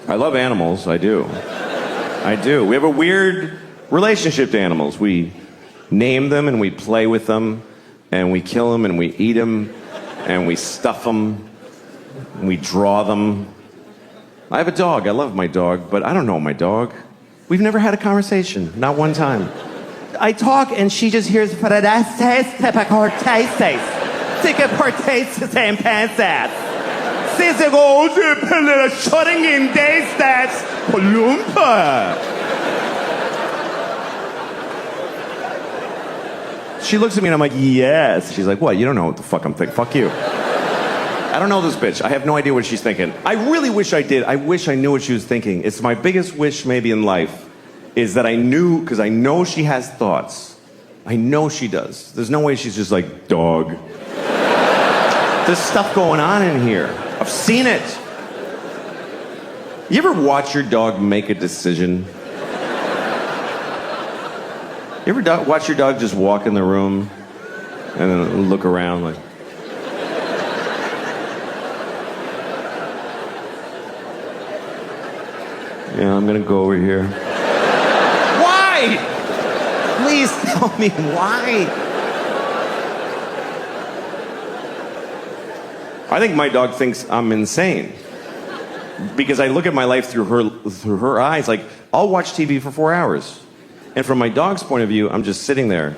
I love animals, I do. I do. We have a weird relationship to animals. We name them and we play with them, and we kill them and we eat them, and we stuff them, and we draw them. I have a dog. I love my dog, but I don't know my dog. We've never had a conversation, not one time. I talk and she just hears She looks at me and I'm like, yes. She's like, what? You don't know what the fuck I'm thinking. Fuck you. I don't know this bitch. I have no idea what she's thinking. I really wish I did. I wish I knew what she was thinking. It's my biggest wish maybe in life is that I knew, because I know she has thoughts. I know she does. There's no way she's just like, dog. There's stuff going on in here. I've seen it. You ever watch your dog make a decision? You ever watch your dog just walk in the room and then look around like... Yeah, I'm gonna go over here. Why? Please tell me why. I think my dog thinks I'm insane. Because I look at my life through her eyes. Like, I'll watch TV for 4 hours. And from my dog's point of view, I'm just sitting there.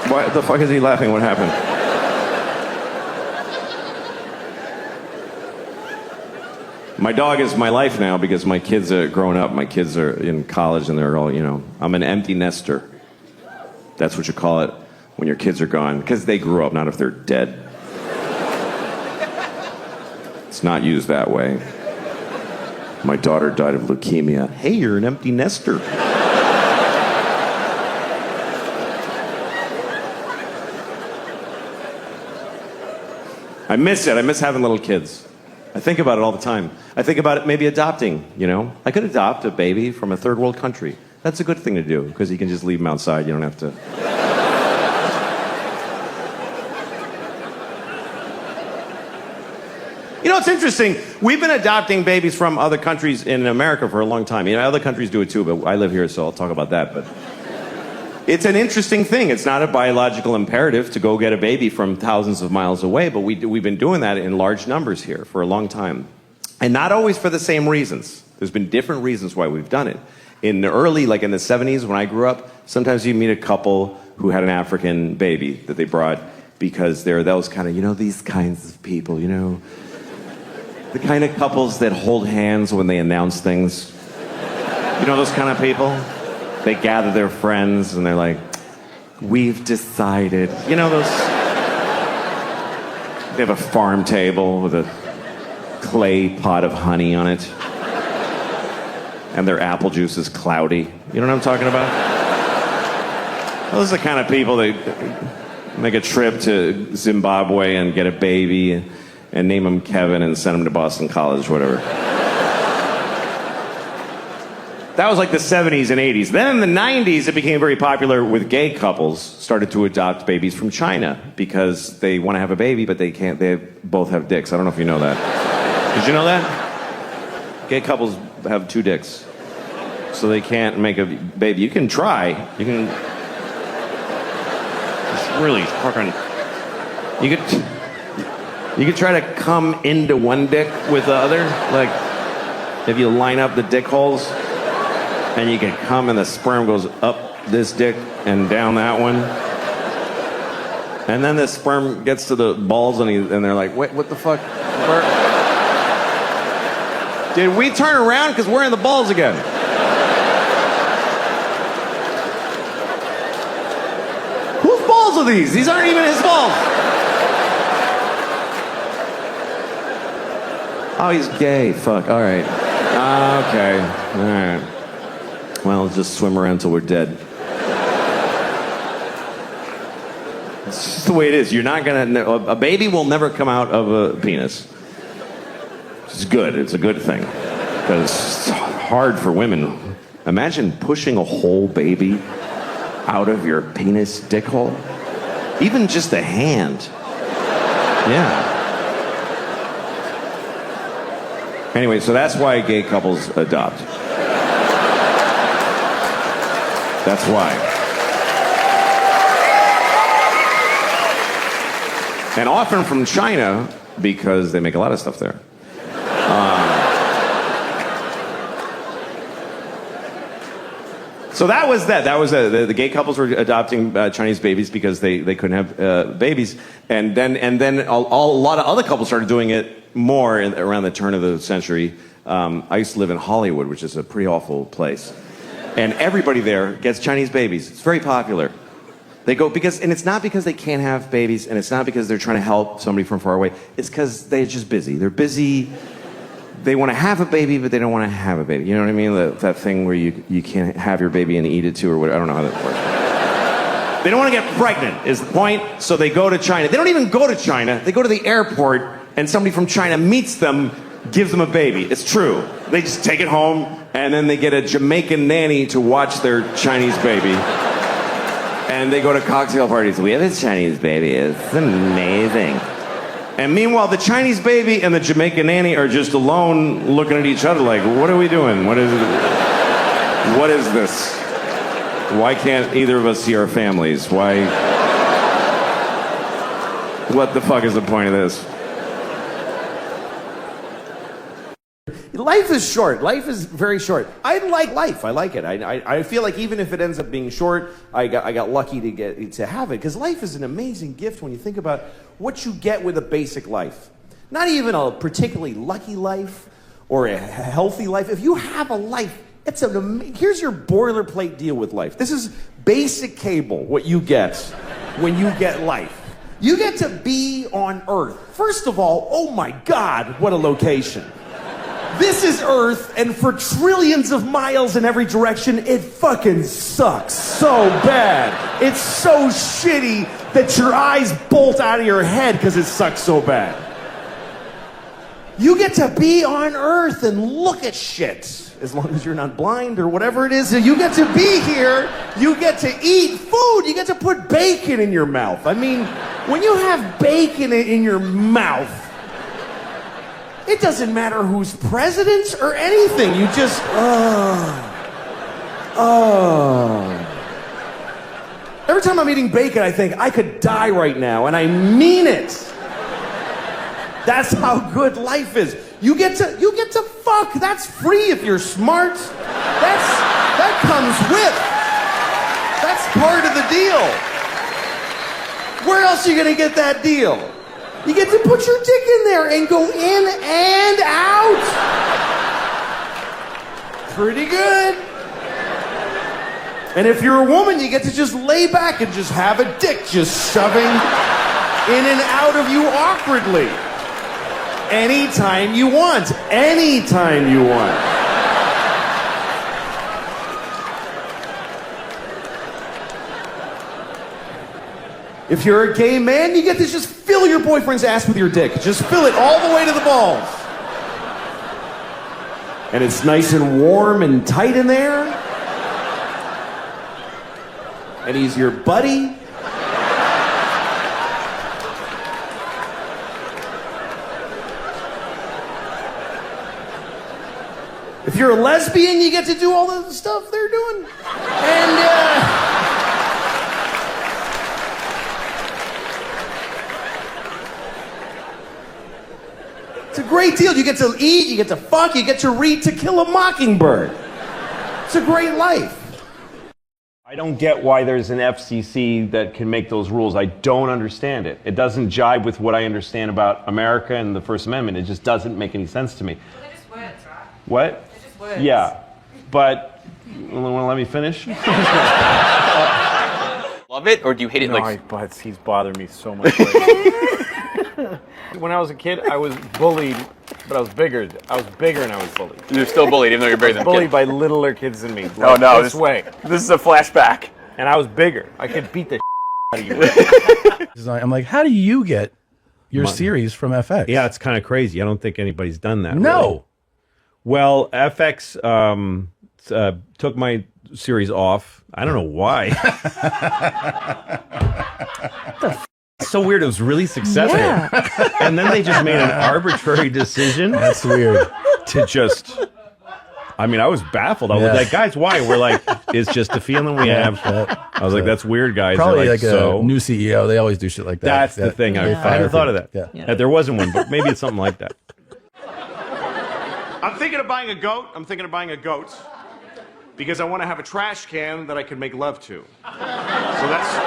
What the fuck is he laughing? What happened? My dog is my life now because my kids are grown up. My kids are in college and they're all, you know, I'm an empty nester. That's what you call it when your kids are gone, because they grew up, not if they're dead. It's not used that way. My daughter died of leukemia. Hey, you're an empty nester. I miss it. I miss having little kids. I think about it all the time. I think about it maybe adopting, you know? I could adopt a baby from a third world country. That's a good thing to do, because you can just leave them outside. You don't have to... You know, it's interesting. We've been adopting babies from other countries in America for a long time. You know, other countries do it too, but I live here, so I'll talk about that. But it's an interesting thing. It's not a biological imperative to go get a baby from thousands of miles away, but we've been doing that in large numbers here for a long time. And not always for the same reasons. There's been different reasons why we've done it. In the early, like in the 70s when I grew up, sometimes you meet a couple who had an African baby that they brought because they're those kind of, you know, these kinds of people, you know. The kind of couples that hold hands when they announce things. You know those kind of people? They gather their friends and they're like, we've decided. You know those? They have a farm table with a clay pot of honey on it. And their apple juice is cloudy. You know what I'm talking about? Those are the kind of people that make a trip to Zimbabwe and get a baby and name him Kevin and send him to Boston College, whatever. That was like the 70s and 80s. Then in the 90s, it became very popular with gay couples started to adopt babies from China because they want to have a baby, but they can't. They both have dicks. I don't know if you know that. Did you know that? Gay couples have 2 dicks. So they can't make a baby. You can try. You can... It's really fucking... You could try to come into one dick with the other. Like, if you line up the dick holes, and you can come and the sperm goes up this dick and down that one. And then the sperm gets to the balls and they're like, wait, what the fuck? Did we turn around? Because we're in the balls again. Whose balls are these? These aren't even his balls. Oh, he's gay. Fuck. All right. Okay. All right. Well, let's just swim around till we're dead. It's just the way it is. You're not gonna... A baby will never come out of a penis. It's good. It's a good thing. Because it's hard for women. Imagine pushing a whole baby out of your penis dick hole. Even just a hand. Yeah. Anyway, so that's why gay couples adopt. That's why. And often from China, because they make a lot of stuff there. So that was that. That was the gay couples were adopting Chinese babies because they couldn't have babies, and then a lot of other couples started doing it more around the turn of the century. I used to live in Hollywood, which is a pretty awful place, and everybody there gets Chinese babies. It's very popular. They go and it's not because they can't have babies, and it's not because they're trying to help somebody from far away. It's because they're just busy. They're busy. They want to have a baby, but they don't want to have a baby. You know what I mean? That thing where you can't have your baby and eat it too, or what? I don't know how that works. They don't want to get pregnant, is the point. So they go to China. They don't even go to China. They go to the airport, and somebody from China meets them, gives them a baby. It's true. They just take it home, and then they get a Jamaican nanny to watch their Chinese baby. And they go to cocktail parties. We have a Chinese baby. It's amazing. And meanwhile, the Chinese baby and the Jamaican nanny are just alone looking at each other like, what are we doing? What is this? Why can't either of us see our families? Why? What the fuck is the point of this? Life is short. Life is very short. I like life. I like it. I feel like even if it ends up being short, I got lucky to have it, because life is an amazing gift when you think about what you get with a basic life. Not even a particularly lucky life or a healthy life. If you have a life, here's your boilerplate deal with life. This is basic cable, what you get when you get life. You get to be on Earth. First of all, oh my God, what a location. This is Earth, and for trillions of miles in every direction, it fucking sucks so bad. It's so shitty that your eyes bolt out of your head because it sucks so bad. You get to be on Earth and look at shit, as long as you're not blind or whatever it is. You get to be here, you get to eat food, you get to put bacon in your mouth. I mean, when you have bacon in your mouth, it doesn't matter who's president or anything. You just, Every time I'm eating bacon, I think, I could die right now, and I mean it. That's how good life is. You get to fuck. That's free if you're smart. That comes with. That's part of the deal. Where else are you gonna get that deal? You get to put your dick in there and go in and out. Pretty good. And if you're a woman, you get to just lay back and just have a dick just shoving in and out of you awkwardly. Anytime you want. Anytime you want. If you're a gay man, you get to just fill your boyfriend's ass with your dick. Just fill it all the way to the balls. And it's nice and warm and tight in there. And he's your buddy. If you're a lesbian, you get to do all the stuff they're doing. And, it's a great deal. You get to eat, you get to fuck, you get to read To Kill a Mockingbird. It's a great life. I don't get why there's an FCC that can make those rules. I don't understand it. It doesn't jibe with what I understand about America and the First Amendment. It just doesn't make any sense to me. Well, they're just words, right? What? They're just words. Yeah, but you want to let me finish? Love it, or do you hate it? No, but he's bothering me so much. When I was a kid, I was bullied, but I was bigger. I was bigger and I was bullied. You're still bullied, even though you're bigger than Bullied kid. by littler kids than me. Like, Oh no, this way. This is a flashback. And I was bigger. I could beat the out of you. I'm like, how do you get your series from FX. Yeah, it's kind of crazy. I don't think anybody's done that. No. Really. Well, FX took my series off. I don't know why. So weird. It was really successful. Yeah. And then they just made an arbitrary decision. That's weird. To just... I mean, I was baffled. I was like, guys, why? We're like, it's just a feeling we have. I was like, that's weird, guys. Probably like so, a new CEO. They always do shit like that. That's the thing. I hadn't thought of that. Yeah. There wasn't one, but maybe it's something like that. I'm thinking of buying a goat. I'm thinking of buying a goat because I want to have a trash can that I can make love to. So that's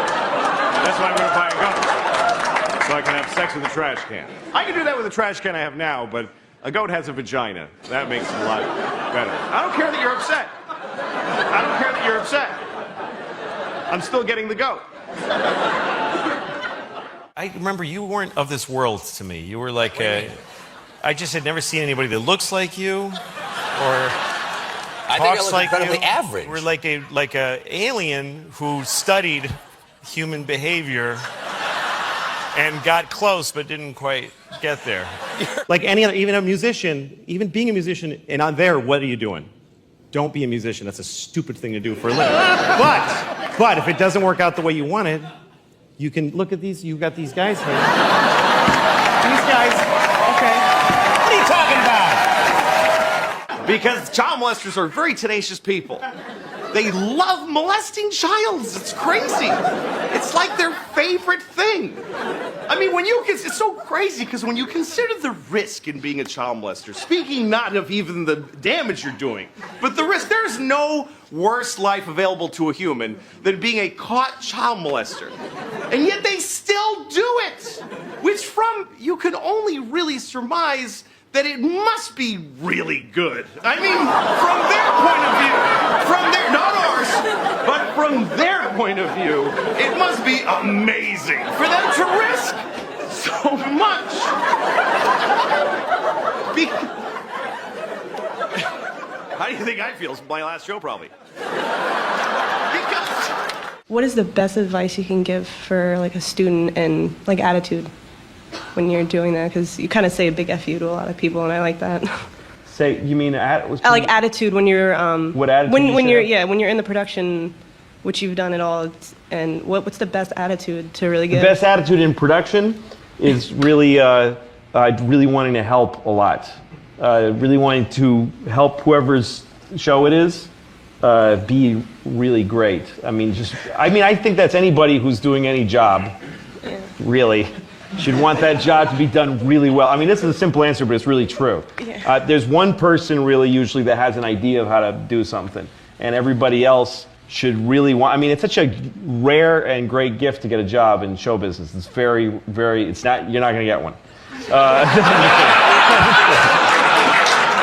why I'm going to buy a goat. So I can have sex with a trash can. I can do that with the trash can I have now, but a goat has a vagina. That makes it a lot better. I don't care that you're upset. I don't care that you're upset. I'm still getting the goat. I remember you weren't of this world to me. You were like I just had never seen anybody that looks like you or I think I talks was like incredibly you. average. You were like a alien who studied human behavior and got close but didn't quite get there. Like any other, even a musician, even being a musician, and on there, what are you doing? Don't be a musician. That's a stupid thing to do for a living. But if it doesn't work out the way you wanted, you can look at these. You've got these guys here. These guys. Okay. What are you talking about? Because child molesters are very tenacious people. They love molesting childs. It's crazy. It's like their favorite thing. I mean, it's so crazy because when you consider the risk in being a child molester, speaking not of even the damage you're doing, but the risk, there's no worse life available to a human than being a caught child molester. And yet they still do it, which you can only really surmise that it must be really good. I mean, from their point of view, not ours, but from their point of view, it must be amazing for them to risk so much. How do you think I feel? It's my last show, probably. Because... What is the best advice you can give for like a student and like attitude when you're doing that? Because you kind of say a big F you to a lot of people, and I like that. You mean I like attitude when you're what attitude? when you're in the production, which you've done it all, and what's the best attitude to really give? The best attitude in production is really really wanting to help a lot, really wanting to help whoever's show it is be really great. I think that's anybody who's doing any job, really. Should want that job to be done really well. I mean, this is a simple answer, but it's really true. Yeah. There's one person really usually that has an idea of how to do something, and everybody else should really want. I mean, it's such a rare and great gift to get a job in show business. It's very, very. It's not. You're not going to get one.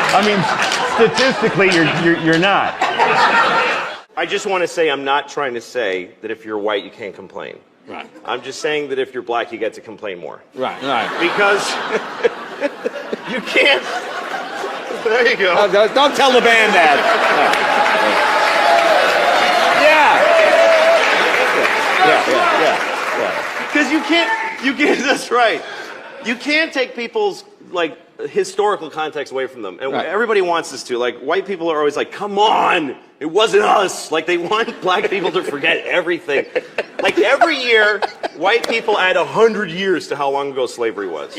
I mean, statistically, you're not. I just want to say I'm not trying to say that if you're white you can't complain. Right. I'm just saying that if you're black you get to complain more. Right. Right. Because you can't. There you go. Don't tell the band that. Yeah. Because you can't. That's right. You can't take people's like historical context away from them, and everybody wants us to. Like white people are always like, "Come on, it wasn't us." Like they want black people to forget everything. Like every year, white people add 100 years to how long ago slavery was.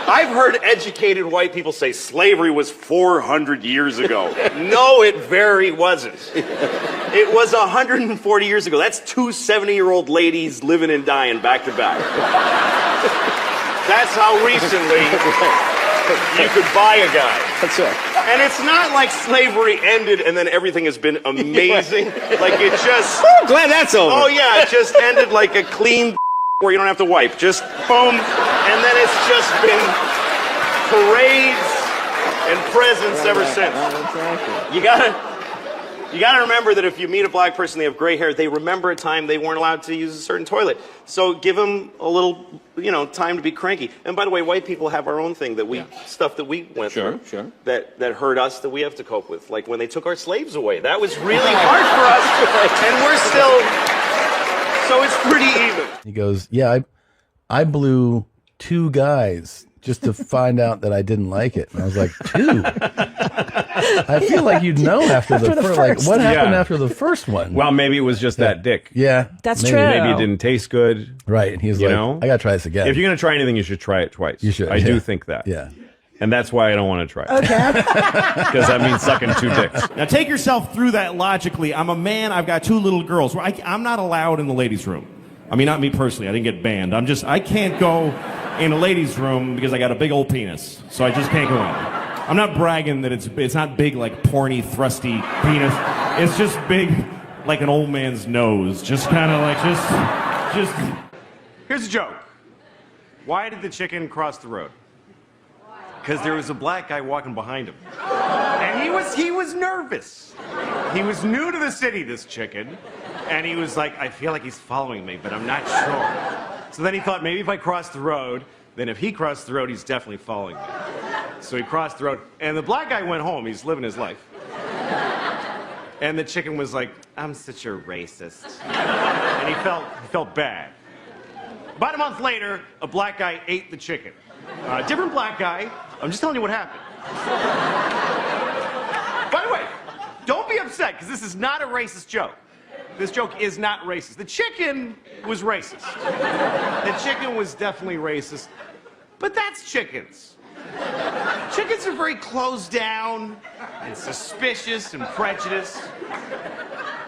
I've heard educated white people say slavery was 400 years ago. No, it very wasn't. It was 140 years ago. That's two 70-year-old ladies living and dying back to back. That's how recently you could buy a guy. That's right. And it's not like slavery ended and then everything has been amazing. Like it just... Oh, glad that's over. Oh yeah, it just ended like a clean where you don't have to wipe. Just boom. And then it's just been parades and presents ever since. You gotta remember that if you meet a black person, they have gray hair, they remember a time they weren't allowed to use a certain toilet. So give them a little, time to be cranky. And by the way, white people have our own thing that stuff that we went through that hurt us that we have to cope with. Like when they took our slaves away, that was really hard for us, and we're still, so it's pretty even. He goes, yeah, I blew 2 guys just to find out that I didn't like it. And I was like, 2? I feel like you'd know after the first. Like, what happened after the first one? Well, maybe it was just that dick. Yeah. That's maybe. true. Maybe it didn't taste good. Right. And he was You like, know? I got to try this again. If you're going to try anything, you should try it twice. You should. I do think that. Yeah. And that's why I don't want to try it. Okay. Because that means sucking 2 dicks. Now take yourself through that logically. I'm a man. I've got 2 little girls. I'm not allowed in the ladies' room. I mean, not me personally. I didn't get banned. I can't go in a ladies' room because I got a big old penis. So I just can't go in. I'm not bragging that it's not big like porny, thrusty penis. It's just big like an old man's nose. Just kind of like, just. Here's a joke. Why did the chicken cross the road? Because there was a black guy walking behind him. And he was nervous. He was new to the city, this chicken. And he was like, I feel like he's following me, but I'm not sure. So then he thought, maybe if I cross the road, then if he crossed the road, he's definitely following me. So he crossed the road, and the black guy went home. He's living his life. And the chicken was like, I'm such a racist. And he felt bad. About a month later, a black guy ate the chicken. Different black guy. I'm just telling you what happened. By the way, don't be upset, because this is not a racist joke. This joke is not racist. The chicken was racist. The chicken was definitely racist. But that's chickens. Chickens are very closed down and suspicious and prejudiced.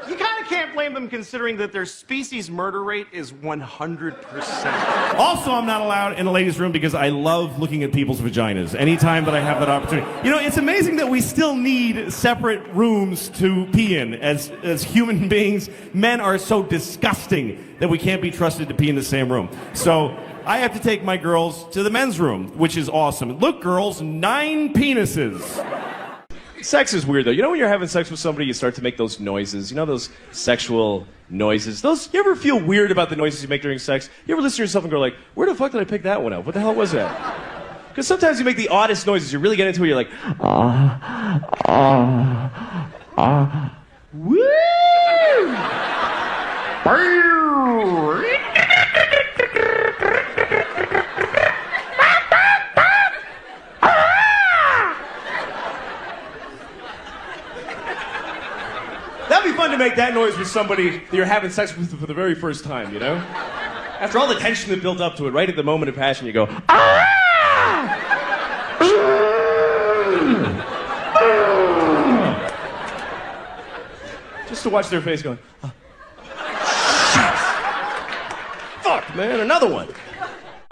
You kind of can't blame them considering that their species murder rate is 100%. Also, I'm not allowed in a ladies' room because I love looking at people's vaginas anytime that I have that opportunity. You know, it's amazing that we still need separate rooms to pee in. As human beings, men are so disgusting that we can't be trusted to pee in the same room. So I have to take my girls to the men's room, which is awesome. Look, girls, 9 penises. Sex is weird, though. You know when you're having sex with somebody, you start to make those noises. You know those sexual noises? You ever feel weird about the noises you make during sex? You ever listen to yourself and go like, where the fuck did I pick that one up? What the hell was that? Because sometimes you make the oddest noises. You really get into it, you're like, woo! That'd be fun to make that noise with somebody that you're having sex with for the very first time, you know? After all the tension that built up to it, right at the moment of passion, you go, just to watch their face going, fuck, man, another one.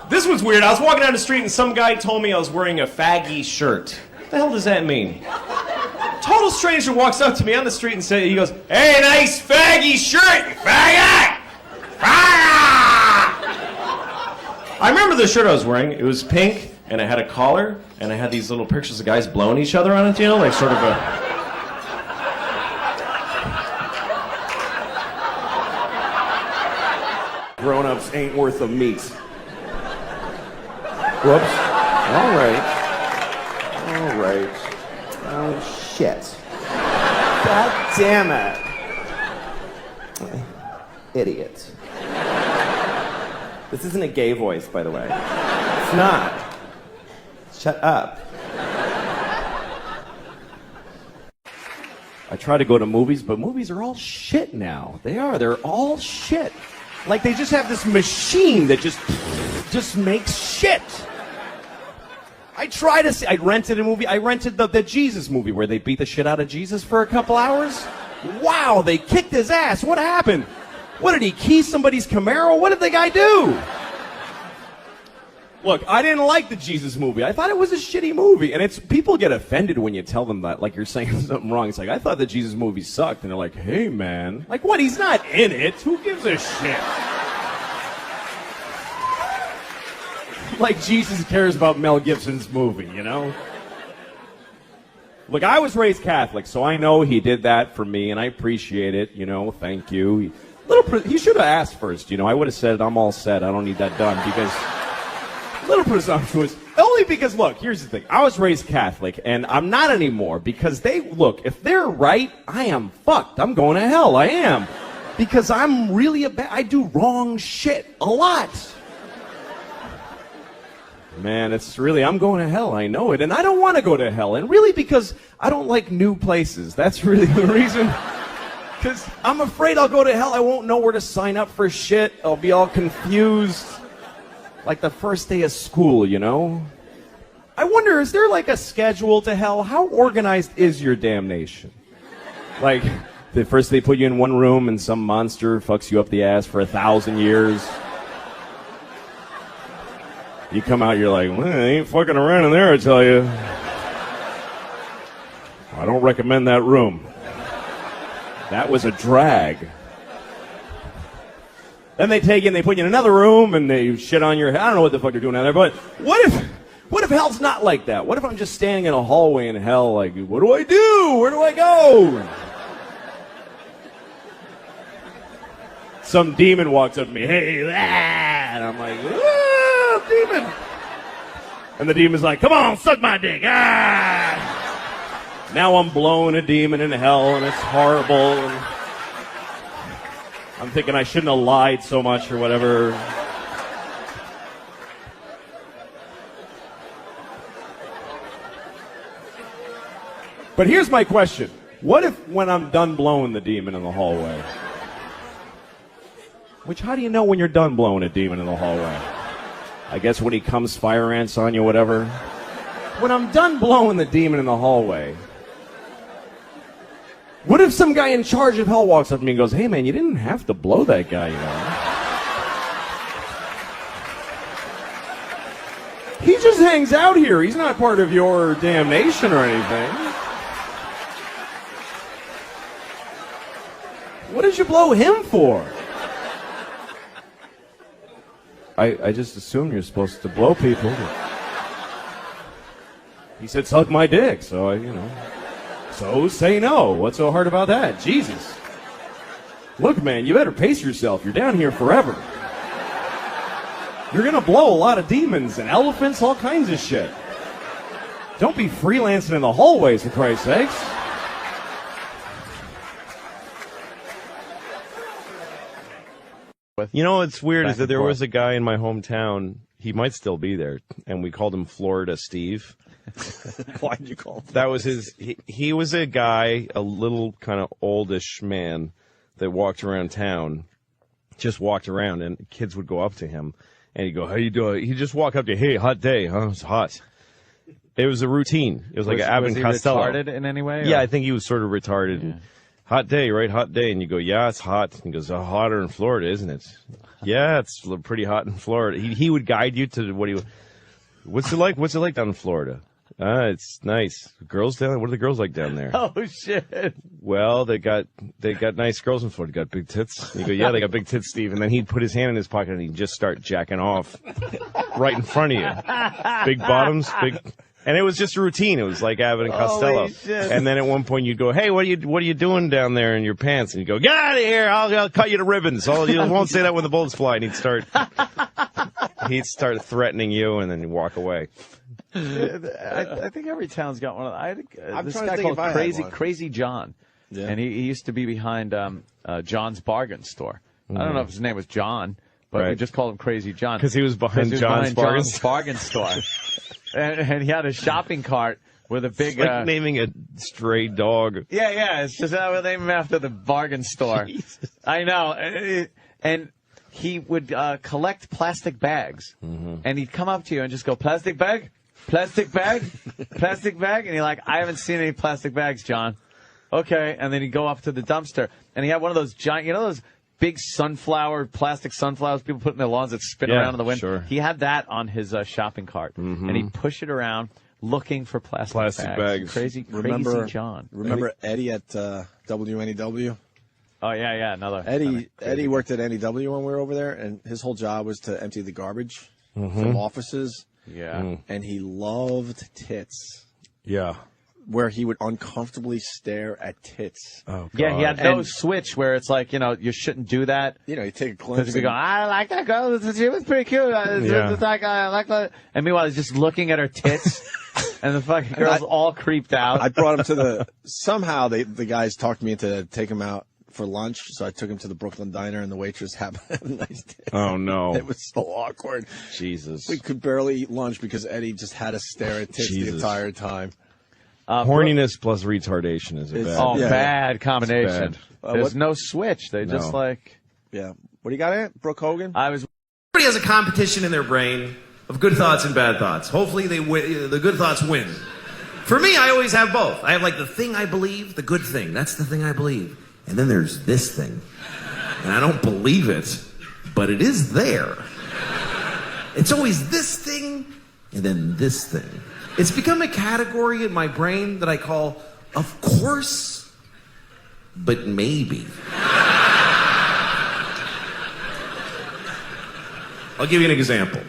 This one's weird. I was walking down the street and some guy told me I was wearing a faggy shirt. What the hell does that mean? Total stranger walks up to me on the street and he goes, hey, nice faggy shirt, you faggot! I remember the shirt I was wearing. It was pink, and it had a collar, and I had these little pictures of guys blowing each other on it, you know, like sort of a... Grown-ups ain't worth a meat. Whoops. All right. Oh, shit. God damn it. Idiot. This isn't a gay voice, by the way. It's not. Shut up. I try to go to movies, but movies are all shit now. They are. They're all shit. Like they just have this machine that just makes shit. I rented a movie. I rented the Jesus movie where they beat the shit out of Jesus for a couple hours. Wow, they kicked his ass. What happened? What, did he key somebody's Camaro? What did the guy do? Look, I didn't like the Jesus movie. I thought it was a shitty movie. And people get offended when you tell them that, like you're saying something wrong. It's like, I thought the Jesus movie sucked. And they're like, hey, man. Like, what? He's not in it. Who gives a shit? Like Jesus cares about Mel Gibson's movie, you know? Look, I was raised Catholic, so I know he did that for me, and I appreciate it, you know, thank you. He should have asked first, you know. I would have said, I'm all set, I don't need that done, because... A little presumptuous. Only because, look, here's the thing. I was raised Catholic, and I'm not anymore, because if they're right, I am fucked. I'm going to hell, I am. Because I'm really I do wrong shit a lot. Man, it's really, I'm going to hell, I know it, and I don't want to go to hell, and really because I don't like new places. That's really the reason. Because I'm afraid I'll go to hell, I won't know where to sign up for shit, I'll be all confused. Like the first day of school, you know? I wonder, is there like a schedule to hell? How organized is your damnation? Like, the first they put you in one room and some monster fucks you up the ass for 1,000 years. You come out, you're like, well, I ain't fucking around in there, I tell you. I don't recommend that room. That was a drag. Then they take you and they put you in another room and they shit on your head. I don't know what the fuck they're doing down there, but what if hell's not like that? What if I'm just standing in a hallway in hell like, what do I do? Where do I go? Some demon walks up to me, hey, and I'm like, ah, demon. And the demon's like, come on, suck my dick. Ah. Now I'm blowing a demon in hell, and it's horrible. And I'm thinking I shouldn't have lied so much or whatever. But here's my question. What if when I'm done blowing the demon in the hallway? Which, how do you know when you're done blowing a demon in the hallway? I guess when he comes fire ants on you, whatever. When I'm done blowing the demon in the hallway, what if some guy in charge of hell walks up to me and goes, hey man, you didn't have to blow that guy, you know? He just hangs out here. He's not part of your damnation or anything. What did you blow him for? I just assumed you're supposed to blow people. He said, suck my dick, so So say no. What's so hard about that? Jesus. Look, man, you better pace yourself. You're down here forever. You're gonna blow a lot of demons and elephants, all kinds of shit. Don't be freelancing in the hallways, for Christ's sakes. You know what's weird is that there was a guy in my hometown, he might still be there, and we called him Florida Steve. Why did you call him? That was his, he was a guy, a little kind of oldish man that walked around town, just walked around, and kids would go up to him, and he'd go, how you doing? He'd just walk up to you, hey, hot day, huh? It's hot. It was a routine. It was like an Abbott and Costello. Was he retarded in any way? Yeah, or? I think he was sort of retarded. Yeah. Hot day, right? Hot day. And you go, yeah, it's hot. And he goes, hotter in Florida, isn't it? Yeah, it's pretty hot in Florida. He would guide you to what's it like? What's it like down in Florida? It's nice. Girls down there? What are the girls like down there? Oh, shit. Well, they got nice girls in Florida. Got big tits. And you go, yeah, they got big tits, Steve. And then he'd put his hand in his pocket and he'd just start jacking off right in front of you. Big bottoms, big... And it was just a routine. It was like Abbott and Costello. And then at one point you'd go, hey, what are you doing down there in your pants? And you'd go, get out of here. I'll cut you to ribbons. You won't say that when the bullets fly. And he'd start threatening you, and then you walk away. I think every town's got one of them. This trying to guy think called if I had Crazy John. Yeah. And he used to be behind John's Bargain Store. I don't know if his name was John, but we just called him Crazy John. Because he was behind John's Bargain Store. And he had a shopping cart with a big... It's like naming a stray dog. Yeah. It's just we'll name him after the bargain store. Jesus. I know. And he would collect plastic bags. Mm-hmm. And he'd come up to you and just go, plastic bag? Plastic bag? Plastic bag? And you're like, I haven't seen any plastic bags, John. Okay. And then he'd go up to the dumpster. And he had one of those giant... You know those big plastic sunflowers people put in their lawns that spin around in the wind? Sure. He had that on his shopping cart. Mm-hmm. And he'd push it around looking for plastic bags. Crazy John. Remember Eddie at WNEW? Oh, yeah, another. Eddie worked at NEW when we were over there, and his whole job was to empty the garbage from offices. Yeah. And he loved tits. Yeah. Where he would uncomfortably stare at tits. Oh, God. Yeah, he had no switch where it's like, you shouldn't do that. You take a glimpse. Because he'd be going, I like that girl. She was pretty cute. I like that. And meanwhile, he's just looking at her tits. And the fucking girl's all creeped out. I brought him to somehow the guys talked me into take him out for lunch, so I took him to the Brooklyn Diner, and the waitress happened to have a nice day. Oh, no. It was so awkward. Jesus. We could barely eat lunch because Eddie just had to stare at tits the entire time. Horniness plus retardation is a bad. Bad combination. It's There's no switch. They just like. Yeah. What do you got, Ant? Brooke Hogan? Everybody has a competition in their brain of good thoughts and bad thoughts. Hopefully the good thoughts win. For me, I always have both. I have like the thing I believe, the good thing. That's the thing I believe. And then there's this thing. And I don't believe it, but it is there. It's always this thing and then this thing. It's become a category in my brain that I call, of course, but maybe. I'll give you an example.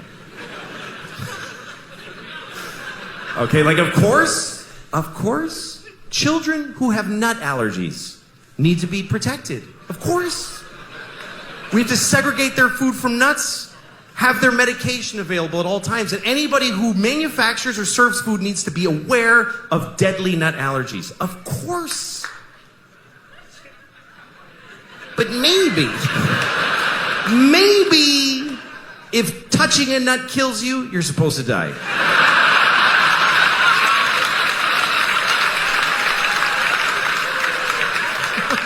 Okay, like of course, children who have nut allergies need to be protected. Of course. We have to segregate their food from nuts, have their medication available at all times, and anybody who manufactures or serves food needs to be aware of deadly nut allergies. Of course. But maybe, if touching a nut kills you, you're supposed to die.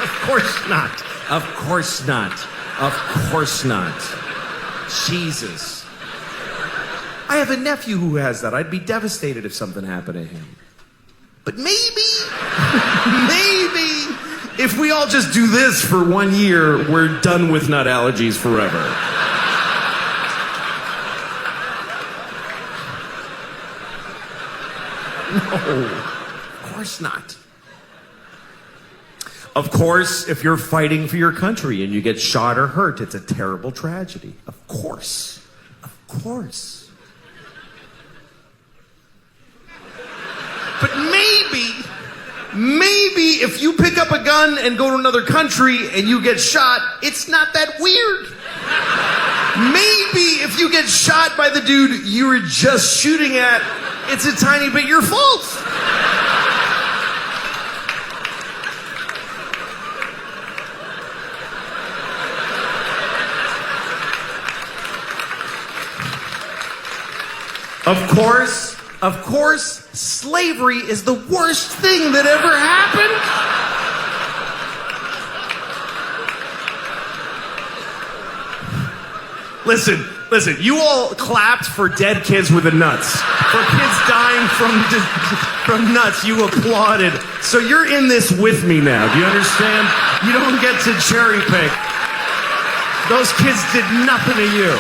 Of course not. Of course not. Of course not. Jesus. I have a nephew who has that. I'd be devastated if something happened to him. But maybe, if we all just do this for 1 year, we're done with nut allergies forever. No, of course not. Of course, if you're fighting for your country and you get shot or hurt, it's a terrible tragedy. Of course. Of course. But maybe if you pick up a gun and go to another country and you get shot, it's not that weird. Maybe if you get shot by the dude you were just shooting at, it's a tiny bit your fault. Of course, slavery is the worst thing that ever happened. Listen, you all clapped for dead kids with the nuts. For kids dying from nuts, you applauded. So you're in this with me now, do you understand? You don't get to cherry pick. Those kids did nothing to you.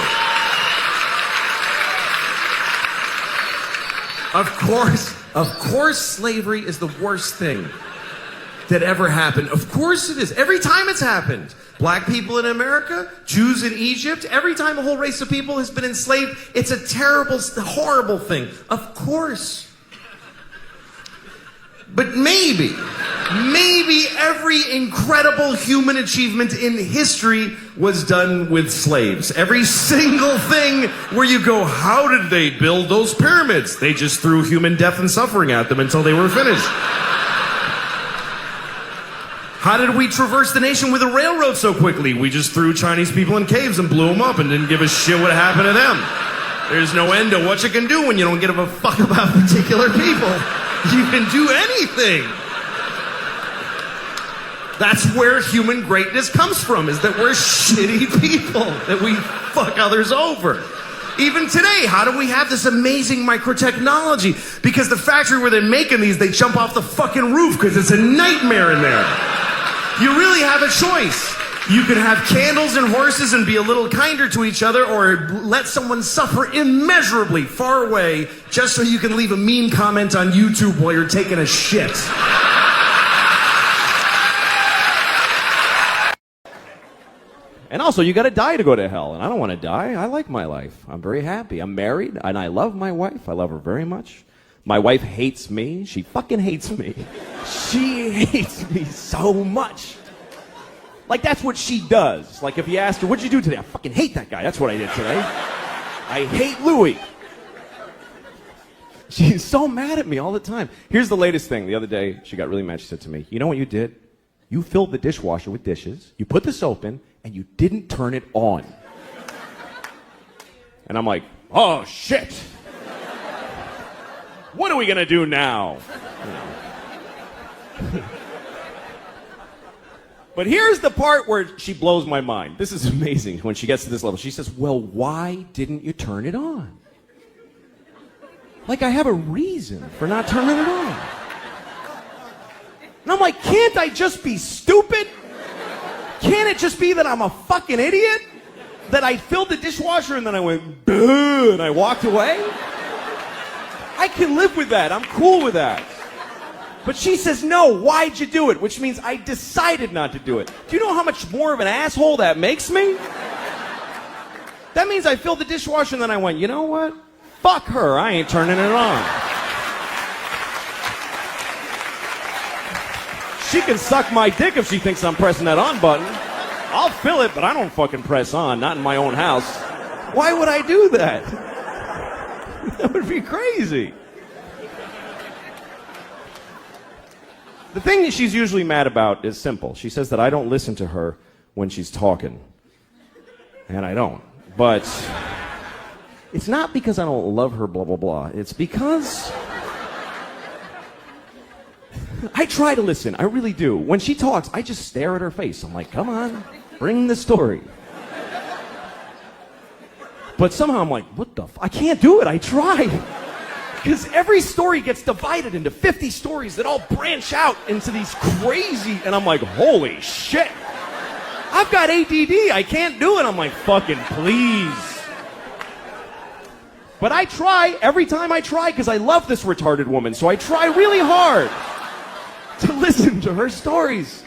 Of course, slavery is the worst thing that ever happened. Of course it is. Every time it's happened. Black people in America, Jews in Egypt, every time a whole race of people has been enslaved, it's a terrible, horrible thing. Of course. But maybe every incredible human achievement in history was done with slaves. Every single thing where you go, how did they build those pyramids? They just threw human death and suffering at them until they were finished. How did we traverse the nation with a railroad so quickly? We just threw Chinese people in caves and blew them up and didn't give a shit what happened to them. There's no end to what you can do when you don't give a fuck about particular people. You can do anything. That's where human greatness comes from, is that we're shitty people, that we fuck others over. Even today, how do we have this amazing microtechnology? Because the factory where they're making these, they jump off the fucking roof because it's a nightmare in there. You really have a choice. You can have candles and horses and be a little kinder to each other, or let someone suffer immeasurably far away just so you can leave a mean comment on YouTube while you're taking a shit. And also, you gotta die to go to hell. And I don't want to die. I like my life. I'm very happy. I'm married, and I love my wife. I love her very much. My wife hates me. She fucking hates me. She hates me so much. Like, that's what she does. Like, if you ask her, what'd you do today? I fucking hate that guy. That's what I did today. I hate Louis. She's so mad at me all the time. Here's the latest thing. The other day, she got really mad. She said to me, you know what you did? You filled the dishwasher with dishes, you put the soap in, and you didn't turn it on. And I'm like, oh, shit. What are we going to do now? But here's the part where she blows my mind. This is amazing when she gets to this level. She says, well, why didn't you turn it on? Like I have a reason for not turning it on. And I'm like, can't I just be stupid? Can't it just be that I'm a fucking idiot? That I filled the dishwasher and then I went, duh, and I walked away? I can live with that. I'm cool with that. But she says, no, why'd you do it? Which means I decided not to do it. Do you know how much more of an asshole that makes me? That means I filled the dishwasher and then I went, you know what? Fuck her, I ain't turning it on. She can suck my dick if she thinks I'm pressing that on button. I'll fill it, but I don't fucking press on, not in my own house. Why would I do that? That would be crazy. The thing that she's usually mad about is simple. She says that I don't listen to her when she's talking. And I don't. But it's not because I don't love her, blah, blah, blah. It's because I try to listen. I really do. When she talks, I just stare at her face. I'm like, come on, bring the story. But somehow I'm like, what the I can't do it. I tried. Because every story gets divided into 50 stories that all branch out into these crazy, and I'm like, holy shit. I've got ADD. I can't do it. I'm like, fucking please. But I try every time I try because I love this retarded woman. So I try really hard to listen to her stories.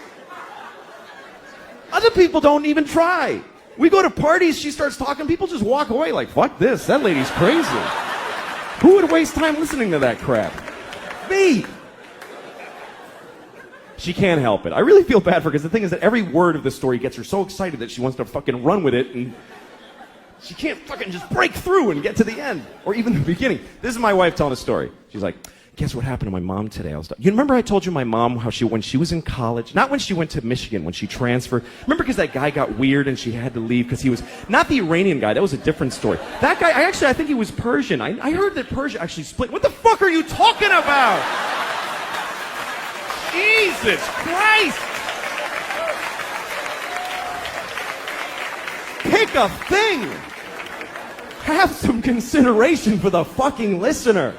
Other people don't even try. We go to parties, she starts talking, people just walk away like, fuck this, that lady's crazy. Who would waste time listening to that crap? Me. She can't help it. I really feel bad for her because the thing is that every word of the story gets her so excited that she wants to fucking run with it and she can't fucking just break through and get to the end, or even the beginning. This is my wife telling a story. She's like, guess what happened to my mom today? You remember I told you my mom how when she was in college, not when she went to Michigan, when she transferred. Remember because that guy got weird and she had to leave because he was, not the Iranian guy, that was a different story. That guy, I think he was Persian. I heard that Persia actually split. What the fuck are you talking about? Jesus Christ! Pick a thing! Have some consideration for the fucking listener.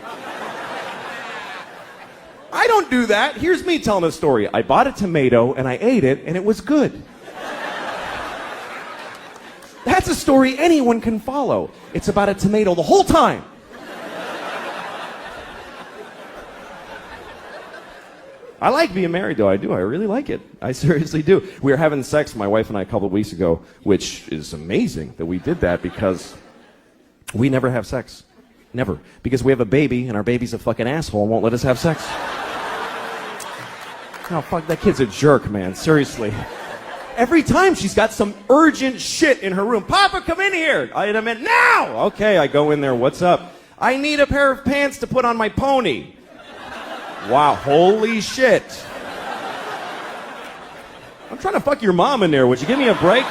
I don't do that. Here's me telling a story. I bought a tomato and I ate it and it was good. That's a story anyone can follow. It's about a tomato the whole time. I like being married though. I do. I really like it. I seriously do. We were having sex, my wife and I, a couple of weeks ago, which is amazing that we did that because we never have sex. Never. Because we have a baby and our baby's a fucking asshole and won't let us have sex. Oh, fuck, that kid's a jerk, man. Seriously. Every time she's got some urgent shit in her room. Papa, come in here. I meant now. Okay, I go in there. What's up? I need a pair of pants to put on my pony. Wow, holy shit. I'm trying to fuck your mom in there. Would you give me a break?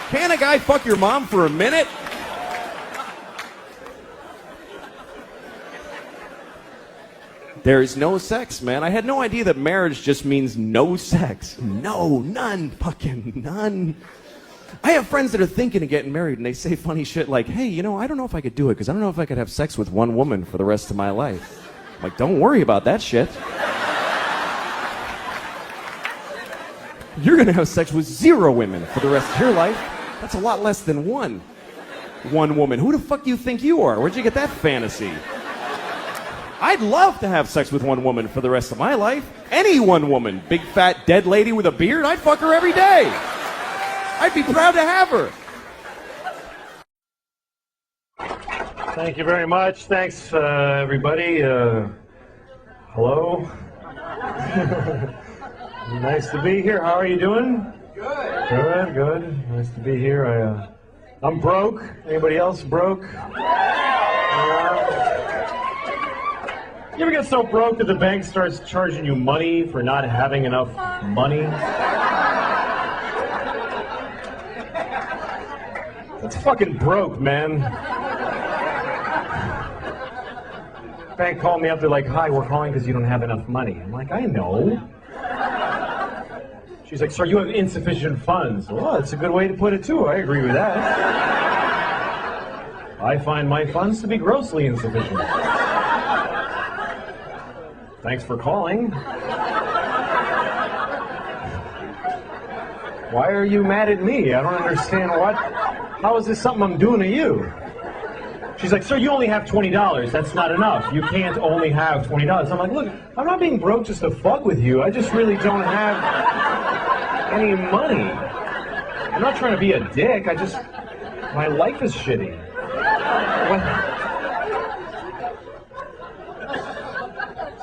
Can a guy fuck your mom for a minute? There is no sex, man. I had no idea that marriage just means no sex. No, none, fucking none. I have friends that are thinking of getting married and they say funny shit like, hey, you know, I don't know if I could do it because I don't know if I could have sex with one woman for the rest of my life. I'm like, don't worry about that shit. You're going to have sex with 0 women for the rest of your life. That's a lot less than one woman. Who the fuck do you think you are? Where'd you get that fantasy? I'd love to have sex with one woman for the rest of my life. Any one woman. Big, fat, dead lady with a beard, I'd fuck her every day. I'd be proud to have her. Thank you very much. Thanks, everybody. Hello. Nice to be here. How are you doing? Good. Good, good. Nice to be here. I'm broke. Anybody else broke? You ever get so broke that the bank starts charging you money for not having enough money? That's fucking broke, man. Bank called me up, they're like, hi, we're calling because you don't have enough money. I'm like, I know. She's like, sir, you have insufficient funds. Well, that's a good way to put it, too. I agree with that. I find my funds to be grossly insufficient. Thanks for calling. Why are you mad at me? I don't understand what. How is this something I'm doing to you? She's like, sir, you only have $20. That's not enough. You can't only have $20. I'm like, look, I'm not being broke just to fuck with you. I just really don't have any money. I'm not trying to be a dick. My life is shitty.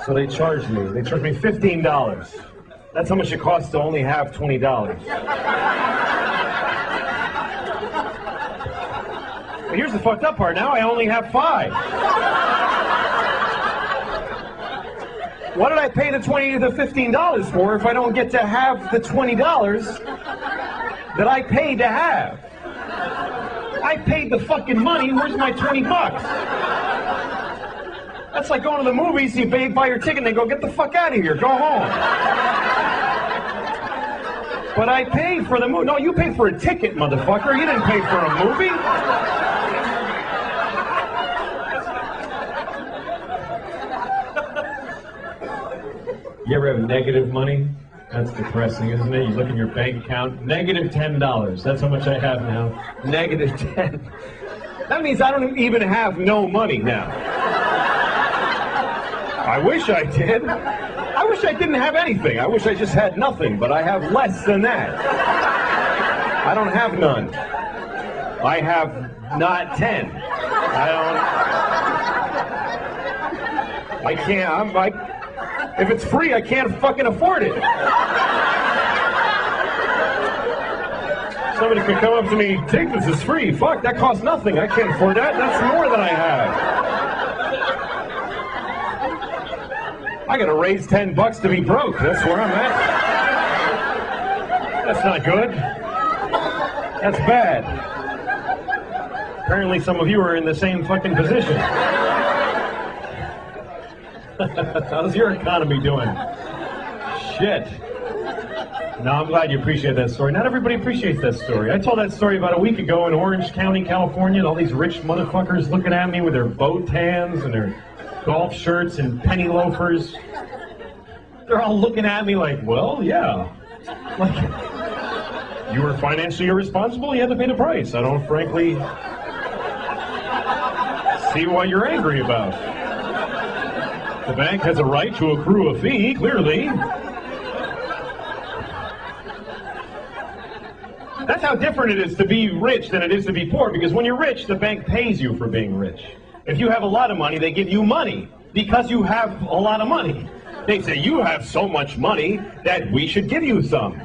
So they charged me. They charged me $15. That's how much it costs to only have $20. But here's the fucked up part. Now I only have $5. What did I pay the $15 for if I don't get to have the $20 that I paid to have? I paid the fucking money. Where's my 20 bucks? That's like going to the movies, you buy your ticket and they go, get the fuck out of here, go home. But I paid for the movie. No, you paid for a ticket, motherfucker. You didn't pay for a movie. You ever have negative money? That's depressing, isn't it? You look in your bank account, negative $10. That's how much I have now. Negative 10. That means I don't even have no money now. I wish I did. I wish I didn't have anything. I wish I just had nothing, but I have less than that. I don't have none. I have not 10. I can't, if it's free, I can't fucking afford it. Somebody could come up to me, take this, it's free. Fuck, that costs nothing. I can't afford that. That's more than I have. I gotta raise $10 to be broke. That's where I'm at. That's not good. That's bad. Apparently some of you are in the same fucking position. How's your economy doing? Shit. No, I'm glad you appreciate that story. Not everybody appreciates that story. I told that story about a week ago in Orange County, California, and all these rich motherfuckers looking at me with their boat tans and their golf shirts and penny loafers. They're all looking at me like, well, yeah. Like, you were financially irresponsible, you had to pay the price. I don't frankly see what you're angry about. The bank has a right to accrue a fee, clearly. That's how different it is to be rich than it is to be poor, because when you're rich, the bank pays you for being rich. If you have a lot of money, they give you money because you have a lot of money. They say, you have so much money that we should give you some.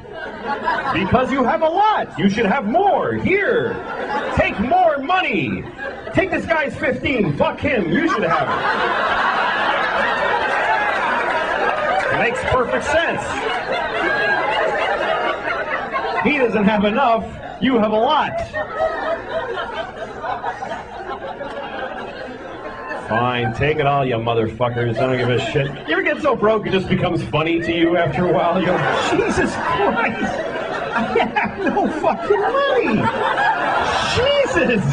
Because you have a lot, you should have more. Here, take more money. Take this guy's 15, fuck him, you should have it. Makes perfect sense. He doesn't have enough, you have a lot. Fine, take it all, you motherfuckers. I don't give a shit. You ever get so broke it just becomes funny to you after a while? You go, Jesus Christ! I have no fucking money! Jesus!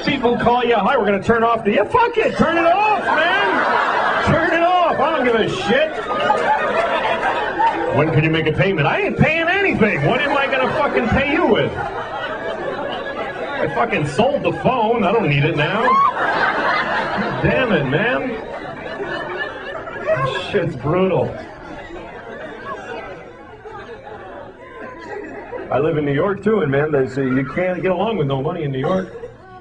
People call you, hi, we're gonna turn off the... Yeah, fuck it! Turn it off, man! Turn it off! I don't give a shit! When can you make a payment? I ain't paying anything! What am I gonna fucking pay you with? I fucking sold the phone. I don't need it now. Damn it, man. This shit's brutal. I live in New York, too, and, man, you can't get along with no money in New York.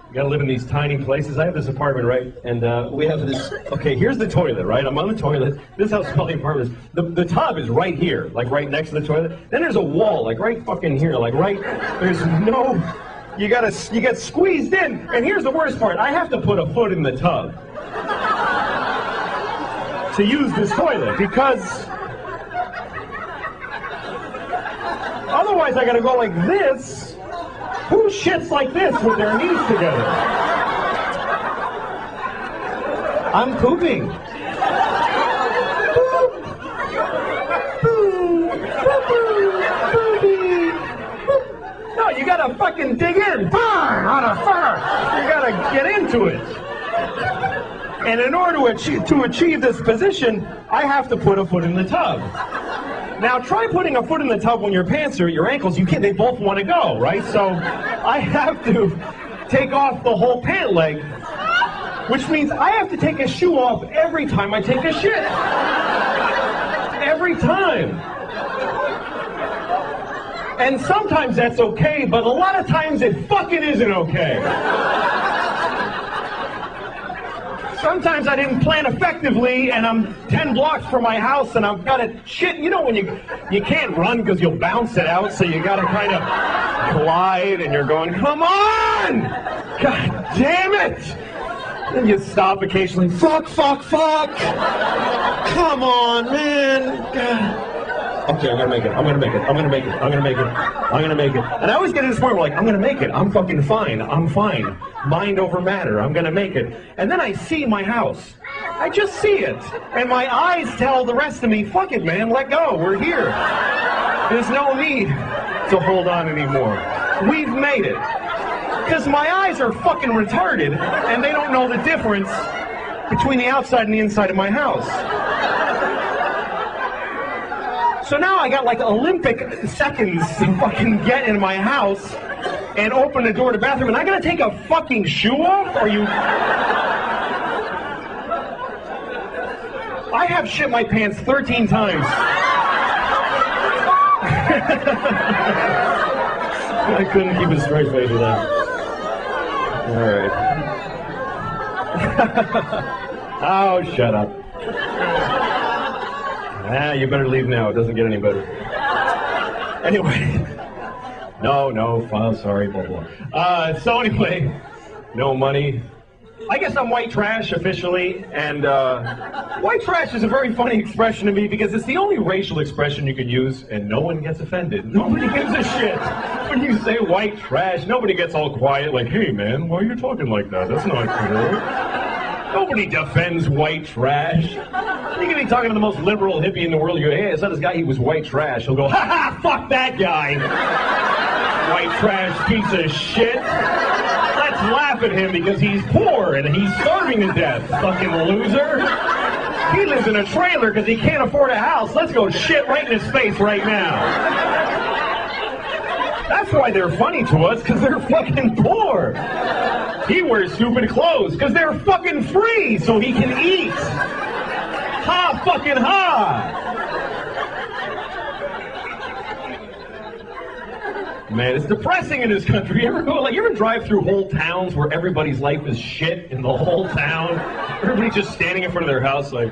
You gotta live in these tiny places. I have this apartment, right? And we have this... Okay, here's the toilet, right? I'm on the toilet. This is how small the apartment is. The tub is right here, like right next to the toilet. Then there's a wall, like right fucking here, like right... There's no you get squeezed in. And here's the worst part. I have to put a foot in the tub to use this toilet because otherwise I gotta go like this. Who shits like this with their knees together? I'm pooping. No, you gotta fucking dig in. You gotta get into it. And in order to achieve this position, I have to put a foot in the tub. Now try putting a foot in the tub when your pants are at your ankles. You can't. They both want to go, right? So I have to take off the whole pant leg, which means I have to take a shoe off every time I take a shit. Every time. And sometimes that's okay, but a lot of times it fucking isn't okay. Sometimes I didn't plan effectively, and I'm 10 blocks from my house, and I've got to shit. You know when you can't run because you'll bounce it out, so you got to kind of glide, and you're going, come on! God damn it! And you stop occasionally. Fuck! Come on, man! God. Okay, I'm gonna make it. And I always get to this point where, like, I'm gonna make it. I'm fucking fine. I'm fine. Mind over matter. I'm gonna make it. And then I see my house. I just see it. And my eyes tell the rest of me, fuck it, man. Let go. We're here. There's no need to hold on anymore. We've made it. Because my eyes are fucking retarded, and they don't know the difference between the outside and the inside of my house. So now I got like Olympic seconds to fucking get in my house and open the door to the bathroom, and I gotta take a fucking shoe off? Are you... I have shit my pants 13 times. I couldn't keep a straight face with that. All right. Oh, shut up. You better leave now. It doesn't get any better. Anyway. No, fine, sorry, blah, blah. So anyway, no money. I guess I'm white trash officially, and white trash is a very funny expression to me because it's the only racial expression you can use, and no one gets offended. Nobody gives a shit. When you say white trash, nobody gets all quiet like, hey man, why are you talking like that? That's not cool. Nobody defends white trash. You can be talking to the most liberal hippie in the world. You go, hey, I saw this guy, he was white trash. He'll go, ha ha, fuck that guy. White trash piece of shit. Let's laugh at him because he's poor and he's starving to death. Fucking loser. He lives in a trailer because he can't afford a house. Let's go shit right in his face right now. That's why they're funny to us, because they're fucking poor. He wears stupid clothes because they're fucking free so he can eat. Ha fucking ha! Man, it's depressing in this country. You ever drive through whole towns where everybody's life is shit in the whole town? Everybody's just standing in front of their house like...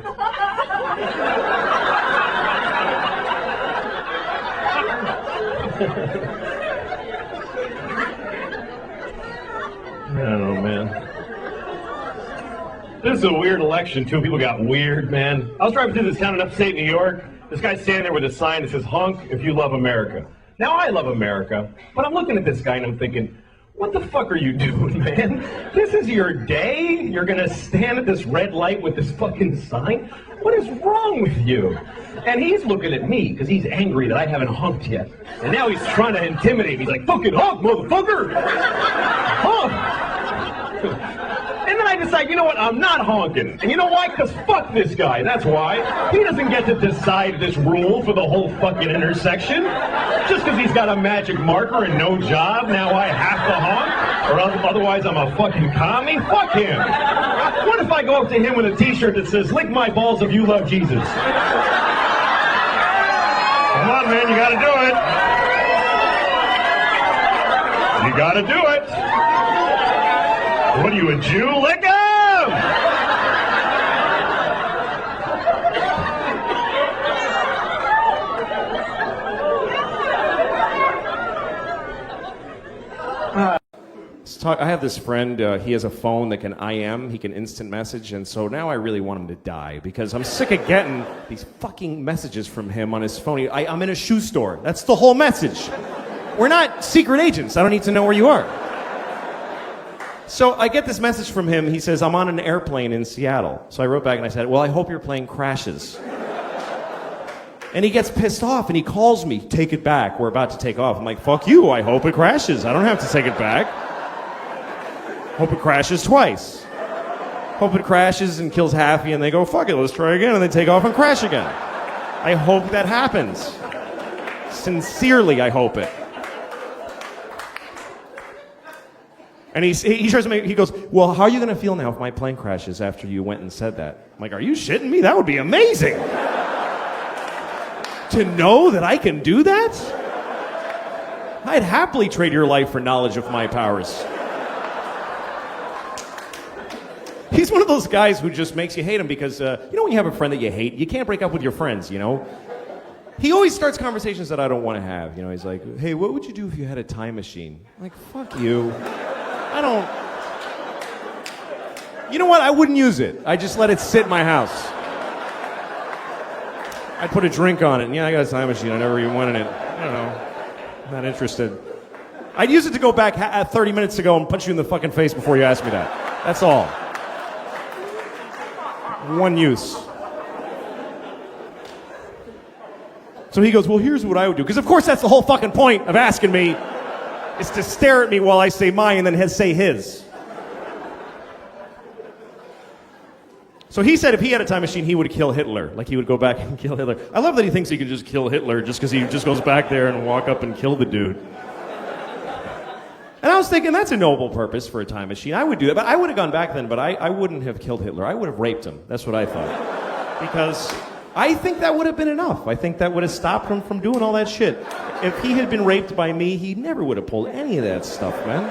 I don't know, man. This is a weird election, too. People got weird, man. I was driving through this town in upstate New York. This guy's standing there with a sign that says, honk if you love America. Now, I love America, but I'm looking at this guy and I'm thinking, what the fuck are you doing, man? This is your day? You're gonna stand at this red light with this fucking sign? What is wrong with you? And he's looking at me because he's angry that I haven't honked yet. And now he's trying to intimidate me. He's like, fucking honk, motherfucker! Honk! And then I decide, you know what, I'm not honking. And you know why? Because fuck this guy, that's why. He doesn't get to decide this rule for the whole fucking intersection. Just because he's got a magic marker and no job, now I have to honk? Or otherwise I'm a fucking commie? Fuck him. What if I go up to him with a t-shirt that says, lick my balls if you love Jesus? Come on, man, you gotta do it. You gotta do it. What are you, a Jew? Lick him! I have this friend, he has a phone that can IM, he can instant message, and so now I really want him to die because I'm sick of getting these fucking messages from him on his phone. I'm in a shoe store. That's the whole message. We're not secret agents. I don't need to know where you are. So I get this message from him. He says, I'm on an airplane in Seattle. So I wrote back and I said, well, I hope your plane crashes. And he gets pissed off and he calls me, take it back. We're about to take off. I'm like, fuck you. I hope it crashes. I don't have to take it back. Hope it crashes twice. Hope it crashes and kills Happy and they go, fuck it, let's try again. And they take off and crash again. I hope that happens. Sincerely, I hope it. And he tries to make, he goes, well, how are you going to feel now if my plane crashes after you went and said that? I'm like, are you shitting me? That would be amazing. To know that I can do that? I'd happily trade your life for knowledge of my powers. He's one of those guys who just makes you hate him because, you know when you have a friend that you hate, you can't break up with your friends, you know? He always starts conversations that I don't want to have. You know, he's like, hey, what would you do if you had a time machine? I'm like, fuck you. I don't... You know what? I wouldn't use it. I just let it sit in my house. I'd put a drink on it, and yeah, I got a time machine. I never even went in it. I don't know. I'm not interested. I'd use it to go back 30 minutes ago and punch you in the fucking face before you asked me that. That's all. One use. So he goes, well, here's what I would do. Because of course that's the whole fucking point of asking me, is to stare at me while I say mine and then say his. So he said if he had a time machine, he would kill Hitler. Like he would go back and kill Hitler. I love that he thinks he can just kill Hitler just because he just goes back there and walk up and kill the dude. And I was thinking, that's a noble purpose for a time machine. I would do that, but I would have gone back then, but I wouldn't have killed Hitler. I would have raped him. That's what I thought. Because I think that would have been enough. I think that would have stopped him from doing all that shit. If he had been raped by me, he never would have pulled any of that stuff, man.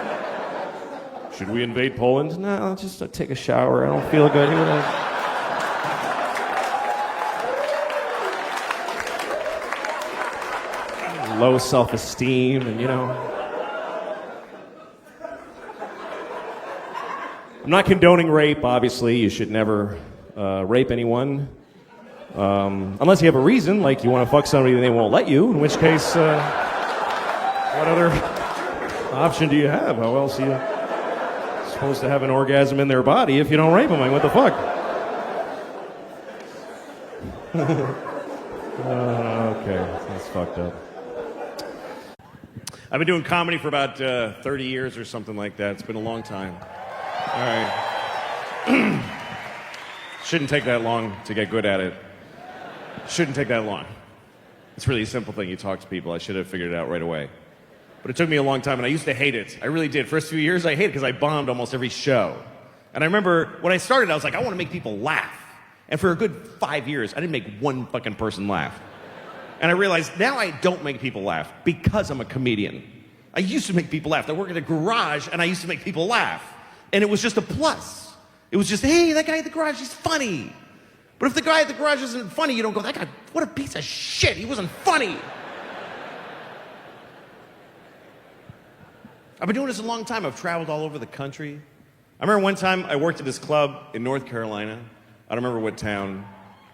Should we invade Poland? No, I'll just take a shower. I don't feel good. He would have... Low self-esteem and, you know... I'm not condoning rape, obviously. You should never rape anyone. Unless you have a reason, like you want to fuck somebody and they won't let you, in which case, what other option do you have? How else are you supposed to have an orgasm in their body if you don't rape them? Like, what the fuck? Okay, that's fucked up. I've been doing comedy for about 30 years or something like that. It's been a long time. All right. Shouldn't take that long to get good at it. Shouldn't take that long. It's really a simple thing. You talk to people. I should have figured it out right away. But it took me a long time, and I used to hate it. I really did. First few years, I hated it because I bombed almost every show. And I remember when I started, I was like, I want to make people laugh. And for a good 5 years, I didn't make one fucking person laugh. And I realized now I don't make people laugh because I'm a comedian. I used to make people laugh. I worked at a garage, and I used to make people laugh. And it was just a plus. It was just, hey, that guy at the garage, he's funny. But if the guy at the garage isn't funny, you don't go, that guy, what a piece of shit. He wasn't funny. I've been doing this a long time. I've traveled all over the country. I remember one time I worked at this club in North Carolina. I don't remember what town.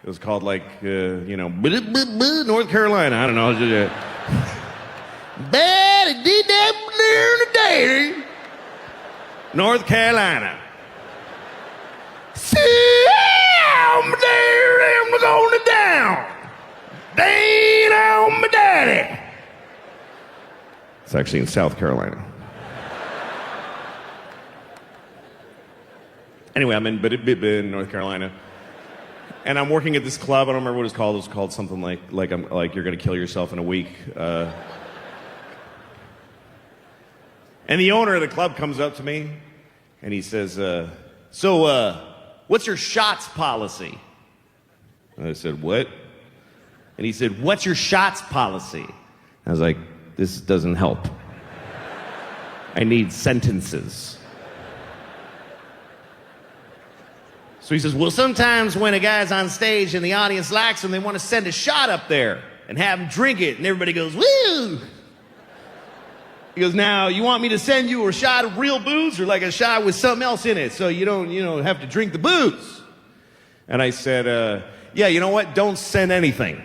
It was called like, you know, North Carolina. I don't know. North Carolina. I'm going down. Dang on my daddy. It's actually in South Carolina. Anyway, I'm in North Carolina. And I'm working at this club. I don't remember what it's called. It was called something like you're going to kill yourself in a week. And the owner of the club comes up to me and he says, so what's your shots policy? And I said, what? And he said, what's your shots policy? I was like, this doesn't help. I need sentences. So he says, well, sometimes when a guy's on stage and the audience likes him, they want to send a shot up there and have him drink it, and everybody goes, woo! He goes, now, you want me to send you a shot of real booze or like a shot with something else in it so you don't, have to drink the booze? And I said, yeah, you know what? Don't send anything.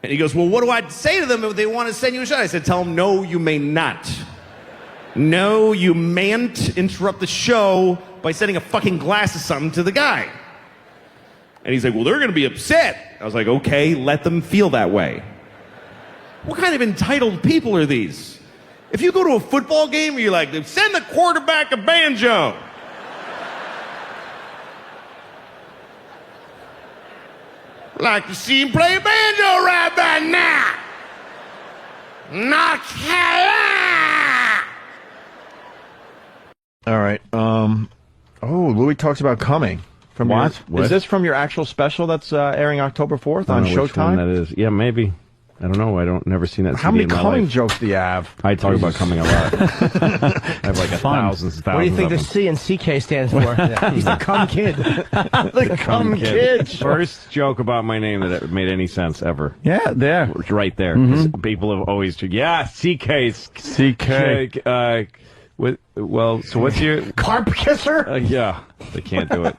And he goes, well, what do I say to them if they want to send you a shot? I said, tell them, no, you may not. No, you mayn't interrupt the show by sending a fucking glass of something to the guy. And he's like, well, they're going to be upset. I was like, okay, let them feel that way. What kind of entitled people are these? If you go to a football game and you're like, send the quarterback a banjo. Like to see him play banjo right about now. North Carolina. All right. Louis talks about coming. From What? Is this from your actual special that's airing October 4th on Showtime? That is. Yeah, maybe. I don't know. Never seen that. How CD many in my coming life. jokes do you have? I talk about coming a lot. I have like thousands and thousands. What do you think of the C and CK stands for? He's the cum kid. The cum kid. First joke about my name that made any sense ever. Yeah, there. Right there. 'Cause people have always, CK's. CK. So what's your... Carp kisser? Yeah, they can't do it.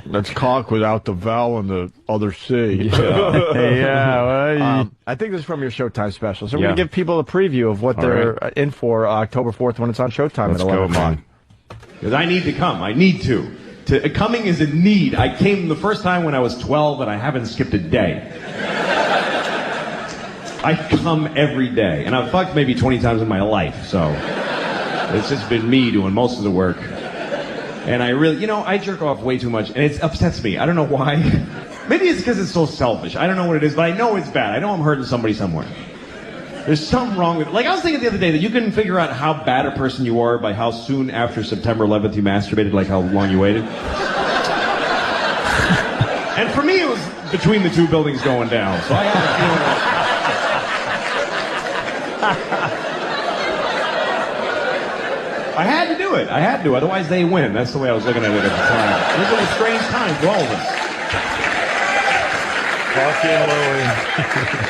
That's cock without the vowel and the other C. Yeah. I think this is from your Showtime special. So we're going to give people a preview of what they're in for October 4th when it's on Showtime at 11 o'clock. Because I need to come. I need to. Coming is a need. I came the first time when I was 12 and I haven't skipped a day. I come every day. And I've fucked maybe 20 times in my life, so... It's just been me doing most of the work. And I really, I jerk off way too much, and it upsets me. I don't know why. Maybe it's because it's so selfish. I don't know what it is, but I know it's bad. I know I'm hurting somebody somewhere. There's something wrong with it. Like, I was thinking the other day that you can figure out how bad a person you are by how soon after September 11th you masturbated, like how long you waited. And for me, it was between the two buildings going down. So I had a feeling... I had to do it. I had to. Otherwise, they win. That's the way I was looking at it at the time. It was a strange time for all of us.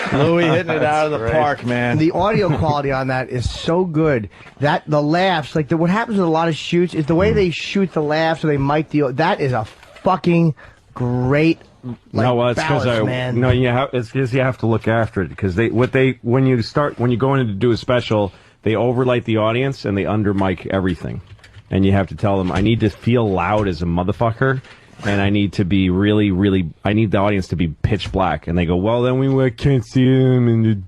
Fucking Louis. Louis hitting it out of the park, man. The audio quality on that is so good. That the laughs, what happens with a lot of shoots is the way they shoot the laughs or they mic the. That is a fucking great. It's because it's because you have to look after it because when you go in to do a special. They overlight the audience and they under-mic everything. And you have to tell them, I need to feel loud as a motherfucker, and I need to be really, really, I need the audience to be pitch black. And they go, well, then we can't see him, and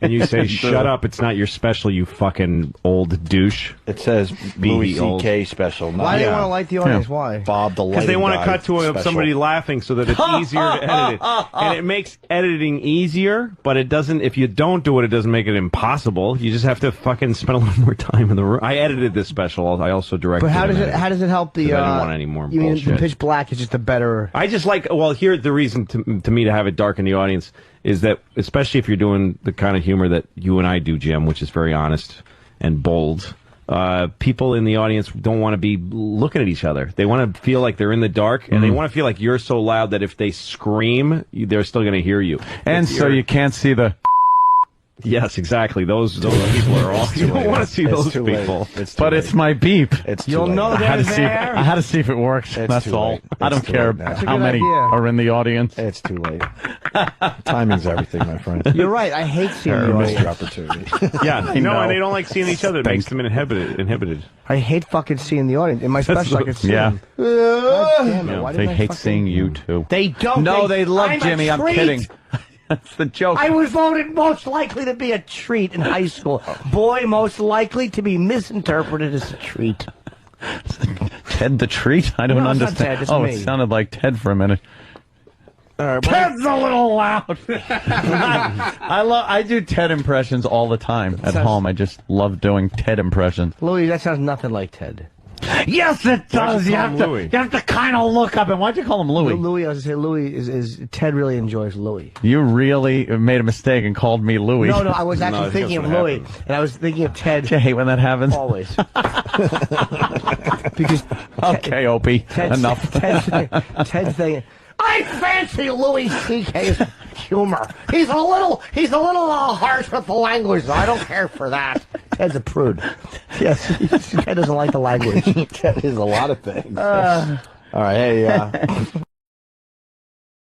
and you say, shut up, it's not your special, you fucking old douche. It says Louis C.K. special. Why do they want to light the audience? Why? Bob the lighting Because they want to cut to special. somebody laughing so that it's easier to edit it. And it makes editing easier, but it doesn't, if you don't do it, it doesn't make it impossible. You just have to fucking spend a little more time in the room. I edited this special. I also directed it. But how does it help the... I didn't want any more you bullshit. mean the pitch black is just a better... I just here, the reason to me to have it dark in the audience is that, especially if you're doing the kind of humor that you and I do, Jim, which is very honest and bold, people in the audience don't want to be looking at each other. They want to feel like they're in the dark, and they want to feel like you're so loud that if they scream, they're still going to hear you. And so you can't see the... Yes, exactly. Those people are awesome. You don't want to see those people. It's my beep. You'll know they're there. I had to see if it works. That's all. I don't care how many are in the audience. It's too late. Timing's everything, my friend. You're right. I hate seeing the audience. Opportunity. Yeah, and they don't like seeing each other. It makes them inhibited. I hate fucking seeing the audience. In my special, I could see them. God damn it. Why they didn't I hate fucking... seeing you too. They don't. No, they love Jimmy. I'm kidding. That's the joke. I was voted most likely to be a treat in high school. Boy, most likely to be misinterpreted as a treat. Ted the treat? I don't understand. It's not Ted, it sounded like Ted for a minute. Ted's a little loud. I do Ted impressions all the time at home. I just love doing Ted impressions. Louis, that sounds nothing like Ted. Yes, it does. You have to kind of look up. And why'd you call him Louis? Louis, I was going to say Louis is Ted really enjoys Louis. You really made a mistake and called me Louis. No, I was actually thinking of Louis, and I was thinking of Ted. Do you hate when that happens? Always. Because okay, Opie, enough. Ted's thing. I fancy Louis C.K. humor. He's a little harsh with the language. I don't care for that. Ted's a prude. Yes, Ted doesn't like the language. Ted is a lot of things. All right, hey.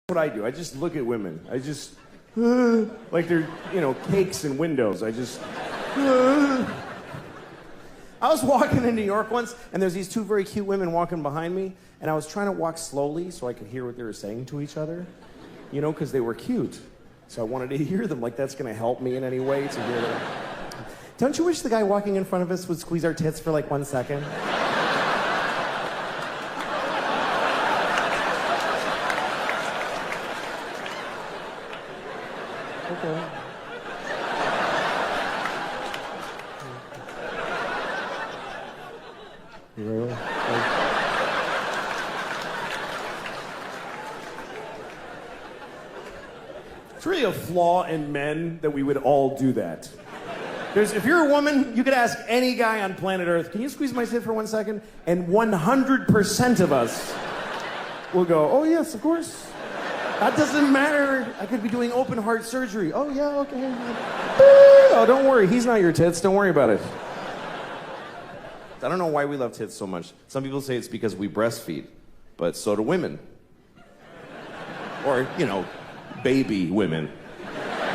What I do, I just look at women. I just like they're cakes and windows. I just. I was walking in New York once, and there's these two very cute women walking behind me, and I was trying to walk slowly so I could hear what they were saying to each other, because they were cute. So I wanted to hear them, like that's going to help me in any way to hear them. Don't you wish the guy walking in front of us would squeeze our tits for like 1 second? Okay. Really? It's really a flaw in men that we would all do that. If you're a woman, you could ask any guy on planet Earth, can you squeeze my tit for 1 second? And 100% of us will go, oh yes, of course. That doesn't matter. I could be doing open heart surgery. Oh yeah, okay. Oh, don't worry, he's not your tits, don't worry about it. I don't know why we love tits so much. Some people say it's because we breastfeed, but so do women. Or, baby women.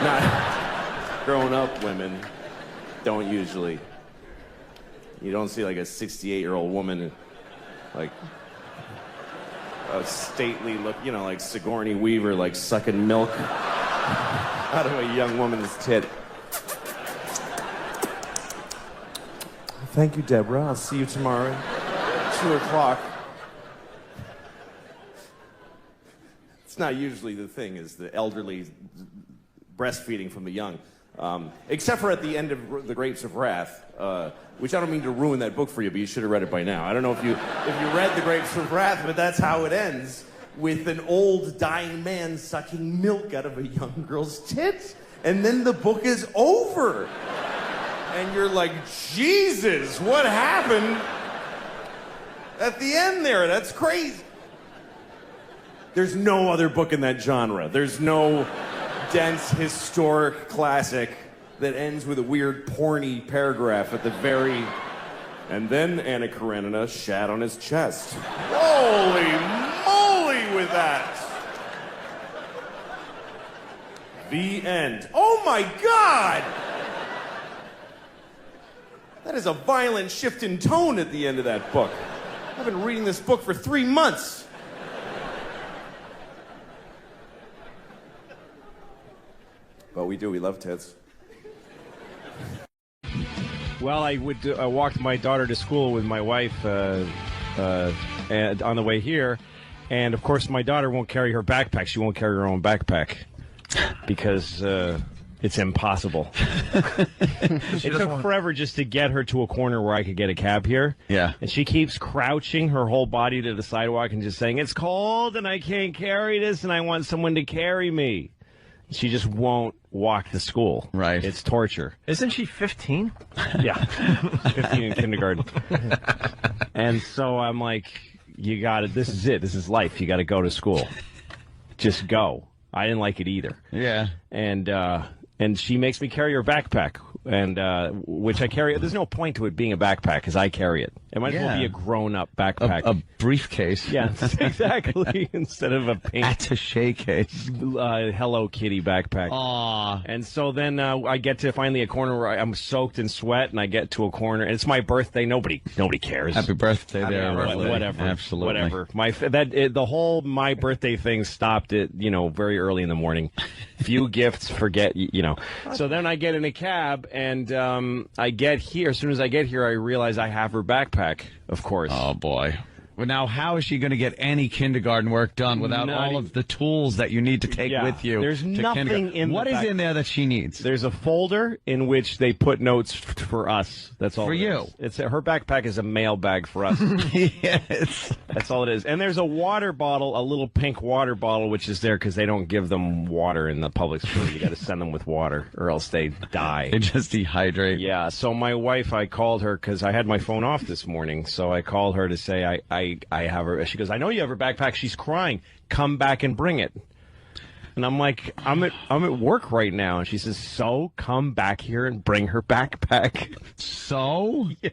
Not grown-up women don't usually. You don't see like a 68-year-old woman, like a stately look, like Sigourney Weaver, like sucking milk out of a young woman's tit. Thank you, Deborah. I'll see you tomorrow at 2 o'clock. It's not usually the thing, is the elderly breastfeeding from the young. Except for at the end of The Grapes of Wrath, which I don't mean to ruin that book for you, but you should have read it by now. I don't know if you read The Grapes of Wrath, but that's how it ends, with an old dying man sucking milk out of a young girl's tit. And then the book is over. And you're like, Jesus, what happened at the end there? That's crazy. There's no other book in that genre. There's no dense historic classic that ends with a weird porny paragraph at the very... And then Anna Karenina shat on his chest. Holy moly with that! The end. Oh my God! That is a violent shift in tone at the end of that book. I've been reading this book for 3 months. But we do, we love tits. Well, I would walked my daughter to school with my wife and on the way here, and of course my daughter won't carry her backpack. She won't carry her own backpack because it's impossible. It took forever just to get her to a corner where I could get a cab here. Yeah. And she keeps crouching her whole body to the sidewalk and just saying, it's cold and I can't carry this and I want someone to carry me. She just won't walk to school. Right. It's torture. Isn't she 15? Yeah. 15 in kindergarten. And so I'm like, you got it. This is it. This is life. You got to go to school. Just go. I didn't like it either. Yeah. And she makes me carry her backpack, and which I carry. There's no point to it being a backpack because I carry it. It might as well be a grown-up backpack. A briefcase. Yeah, exactly. Instead of a pink attaché case. Hello Kitty backpack. Aww. And so then I get to finally a corner where I'm soaked in sweat, and I get to a corner, and it's my birthday. Nobody cares. Happy birthday, there. Whatever. Absolutely. Whatever. The whole my birthday thing stopped at very early in the morning. Few gifts, forget. So then I get in a cab, and I get here. As soon as I get here, I realize I have her backpack, of course. Oh, boy. Well, now, how is she going to get any kindergarten work done without all of the tools that you need to take with you? There's nothing in What is in there that she needs? There's a folder in which they put notes for us. That's all. For you. Her backpack is a mail bag for us. Yes. That's all it is. And there's a water bottle, a little pink water bottle, which is there because they don't give them water in the public school. You got to send them with water or else they die. They just dehydrate. Yeah. So my wife, I called her because I had my phone off this morning. So I called her to say I have her. She goes, I know you have her backpack. She's crying. Come back and bring it. And I'm like, I'm at work right now. And she says, so come back here and bring her backpack. So? Yeah.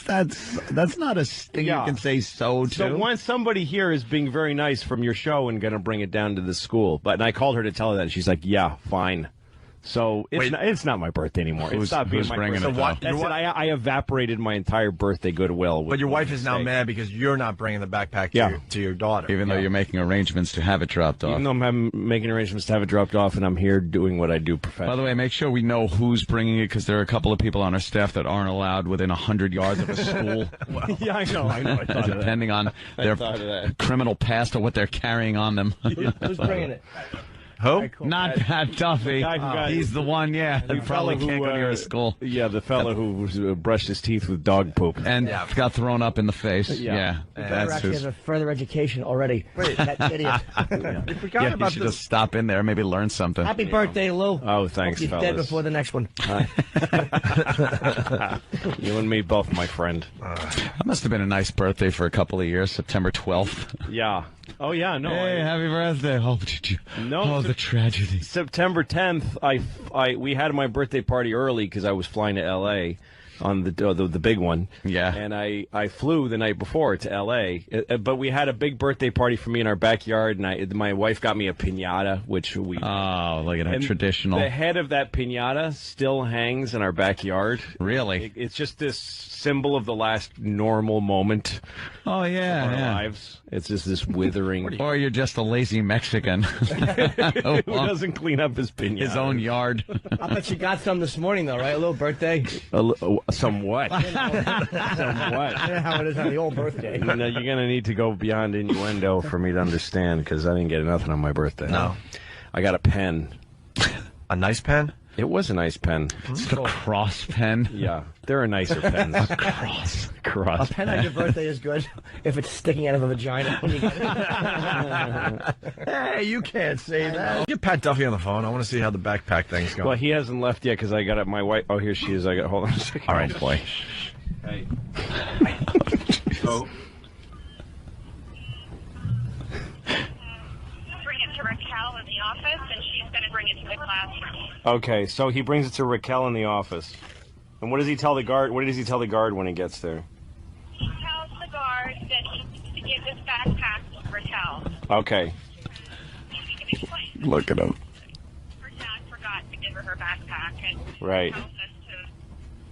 That's not a thing you can say so to. So once somebody here is being very nice from your show and going to bring it down to the school. And I called her to tell her that. And she's like, yeah, fine. So it's not my birthday anymore. It's not being my birthday. That's it. I evaporated my entire birthday goodwill. But your wife is now mad because you're not bringing the backpack to your daughter. Even though you're making arrangements to have it dropped off. Even though I'm making arrangements to have it dropped off, and I'm here doing what I do professionally. By the way, make sure we know who's bringing it, because there are a couple of people on our staff that aren't allowed within 100 yards of a school. Yeah, I know. I thought of that. Depending on their criminal past or what they're carrying on them. Who's bringing it? Who? Cool. Not Pat Duffy. He's the one, that probably can't go near a school. Yeah, the fellow who brushed his teeth with dog poop. And got thrown up in the face. Yeah. That's actually has a further education already. That idiot. You forgot about should just stop in there and maybe learn something. Happy birthday, Lou. Oh, thanks, Hope you're fellas. dead before the next one. You and me both, my friend. That must have been a nice birthday for a couple of years, September 12th. Yeah. Oh, yeah, no. Hey, happy birthday. Oh, did you? No. Oh, the tragedy. September 10th, we had my birthday party early because I was flying to L.A. on the big one. Yeah. And I flew the night before to L.A. But we had a big birthday party for me in our backyard, and my wife got me a piñata, which we... Oh, look at that, traditional. The head of that piñata still hangs in our backyard. Really? It's just this symbol of the last normal moment. Oh, yeah, of our lives. It's just this withering... Or you're just a lazy Mexican. Who doesn't clean up his piñata. His own yard. I bet you got some this morning, though, right? A little birthday? Somewhat. Somewhat. I know how it is on the old birthday. You're going to need to go beyond innuendo for me to understand, because I didn't get nothing on my birthday. No. I got a pen. A nice pen? It was a nice pen. It's a cross pen. Yeah, there are nicer pens. A cross. A pen on your birthday is good if it's sticking out of a vagina. When you get it. Hey, you can't say that. Get Pat Duffy on the phone. I want to see how the backpack thing's going. Well, he hasn't left yet because I got it. My wife. Oh, here she is. Hold on a second. All right, boy. Hey. So. Bring it to Raquel in the office, and she's going to bring it to the classroom. Okay, so he brings it to Raquel in the office. And what does he tell the guard? What does he tell the guard when he gets there? He tells the guard that he needs to give this backpack to Raquel. Okay. He can explain. Look at him. Her dad forgot to give her backpack, and Right. tells us to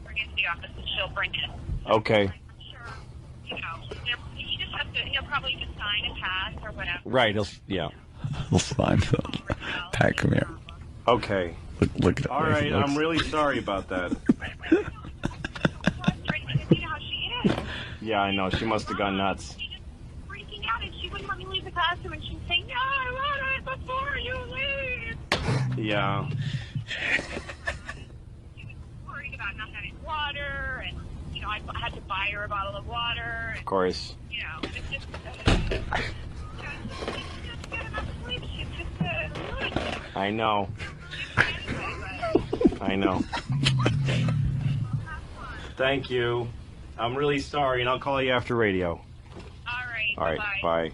bring it to the office, and she'll bring it. Okay. I'm sure, he just has to, he'll probably just sign and pass or whatever. Right. Yeah. We'll find him. Pat, come here. Okay. Look at All right. I'm really sorry about that. You know how she is. Yeah, I know. She must have gone nuts. Freaking out, and she wouldn't let me leave the classroom, and she'd say, no, I want it before you leave. Yeah. She was worried about not having water, and, I had to buy her a bottle of water. And, Of course. It's just... I know. I know. Thank you. I'm really sorry, and I'll call you after radio. All right. Bye.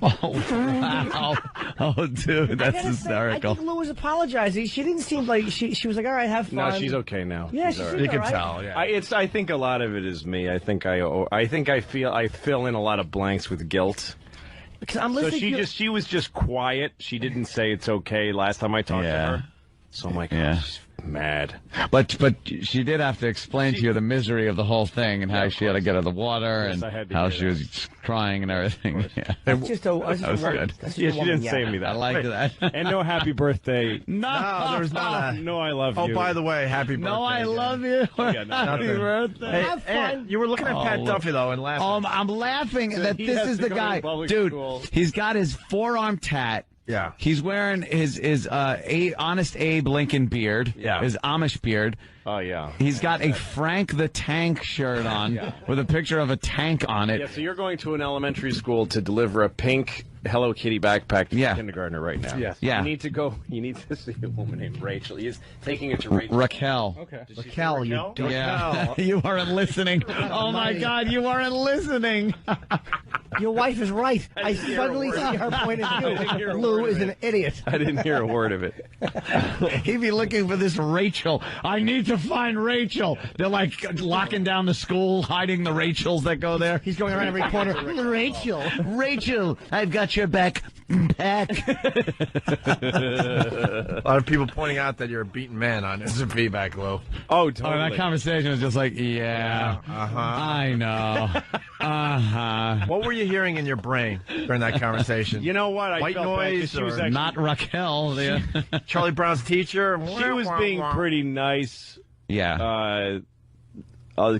Oh, wow. Oh, dude, that's hysterical. I think Lou was apologizing. She didn't seem like she was like, all right, have fun. No, she's okay now. Yeah, she's all right. You can tell. Yeah. I think a lot of it is me. I fill in a lot of blanks with guilt. Because I'm So listening. she was just quiet. She didn't say it's okay last time I talked to her. So I'm like, she's mad. But she did have to explain to you the misery of the whole thing and how she had to get out of the water and how she was crying and everything. Yeah. That's just a, that was good. She didn't say me that. I liked that. And no happy birthday. No, there's not. No, I love you. Oh, by the way, happy birthday. No, I love you. Happy birthday. Hey, Have fun. you were looking at Pat Duffy, though, and laughing. I'm laughing that he this has is to the go to guy. public Dude, school. he's got his forearm tat. Yeah. He's wearing his Honest Abe Lincoln beard. Yeah. His Amish beard. Oh, yeah. He's got a Frank the Tank shirt on with a picture of a tank on it. Yeah, so you're going to an elementary school to deliver a pink Hello Kitty backpack to the kindergartner right now. Yes. Yeah. You need to see a woman named Rachel. He's taking it to Rachel. Raquel. Okay. Raquel, Yeah. You aren't listening. Oh, my God, you aren't listening. Your wife is right. I suddenly see her point of view. Lou is an idiot. I didn't hear a word of it. He'd be looking for this Rachel. I need to find Rachel. They're like locking down the school, hiding the Rachels that go there. He's going around every corner. Rachel. Rachel, I've got your back. Back. A lot of people pointing out that you're a beaten man on S&P back low. Oh, totally. Oh, that conversation was just like, yeah, I know. What were you hearing in your brain during that conversation? You know what? I White felt bad 'cause noise, she was or actually, Not Raquel. Charlie Brown's teacher. she was being pretty nice. Yeah.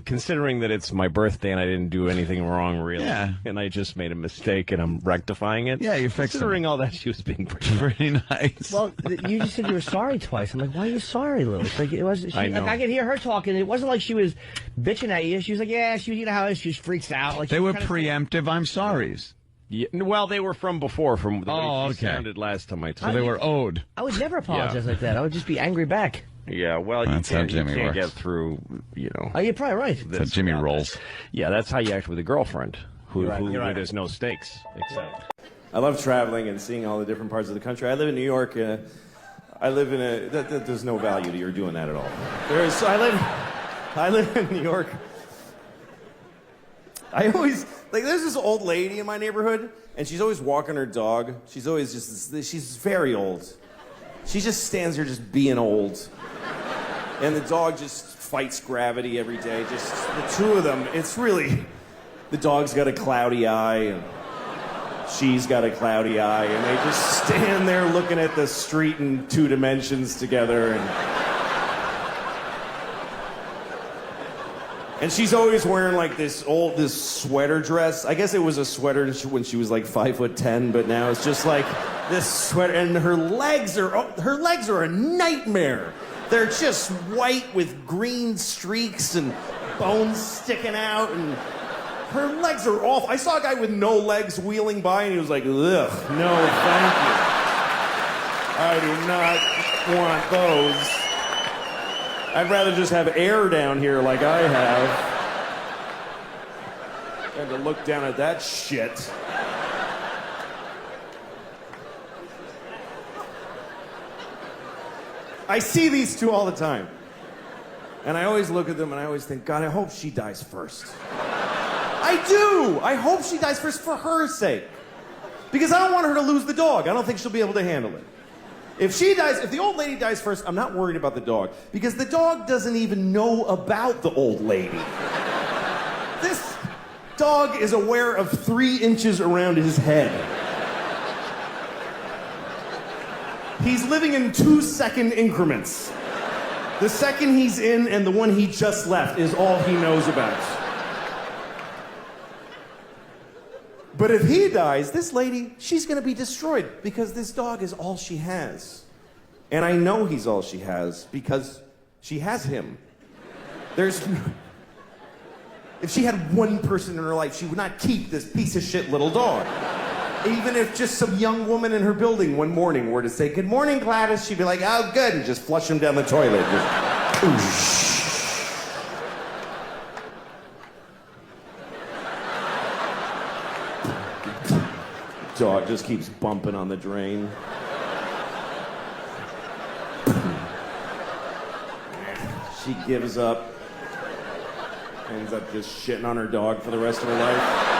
Considering that it's my birthday and I didn't do anything wrong, really. Yeah. And I just made a mistake and I'm rectifying it. Yeah, you're fixing Considering all that, she was being pretty nice. Well, you just said you were sorry twice. I'm like, why are you sorry, Lou? It's like it was. I know. Like, I could hear her talking. It wasn't like she was bitching at you. She was like, yeah, you know how she just freaks out. Like They she were kinda- preemptive I'm sorries. Yeah, well, they were from before, from the way she okay. sounded last time I So talked. they were owed. I would never apologize like that. I would just be angry back. Yeah, well, That's how you Jimmy can't works. get through, you know. Oh, you're probably right. That's how Jimmy rolls. Yeah, that's how you act with a girlfriend who You're right. there's no stakes. Except. I love traveling and seeing all the different parts of the country. I live in New York. I live in a. There's no value to your doing that at all. I live in New York. I always there's this old lady in my neighborhood, and she's always walking her dog. She's always she's very old. She just stands there just being old, and the dog just fights gravity every day. Just the two of them. It's really the dog's got a cloudy eye, and she's got a cloudy eye, and they just stand there looking at the street in 2 dimensions together, and she's always wearing like this sweater dress. I guess it was a sweater when she was like 5'10", but now it's just like this sweater, and her legs are a nightmare. They're just white with green streaks and bones sticking out, and her legs are awful. I saw a guy with no legs wheeling by, and he was like, ugh, no, thank you. I do not want those. I'd rather just have air down here like I have. And to look down at that shit. I see these two all the time. And I always look at them and I always think, God, I hope she dies first. I do! I hope she dies first for her sake. Because I don't want her to lose the dog. I don't think she'll be able to handle it. If the old lady dies first, I'm not worried about the dog. Because the dog doesn't even know about the old lady. This dog is aware of 3 inches around his head. He's living in 2-second increments. The second he's in and the one he just left is all he knows about. But if he dies, this lady, she's going to be destroyed because this dog is all she has. And I know he's all she has because she has him. If she had one person in her life, she would not keep this piece of shit little dog. Even if just some young woman in her building one morning were to say, "Good morning, Gladys," she'd be like, "Oh, good," and just flush him down the toilet. Dog just keeps bumping on the drain. She gives up. Ends up just shitting on her dog for the rest of her life.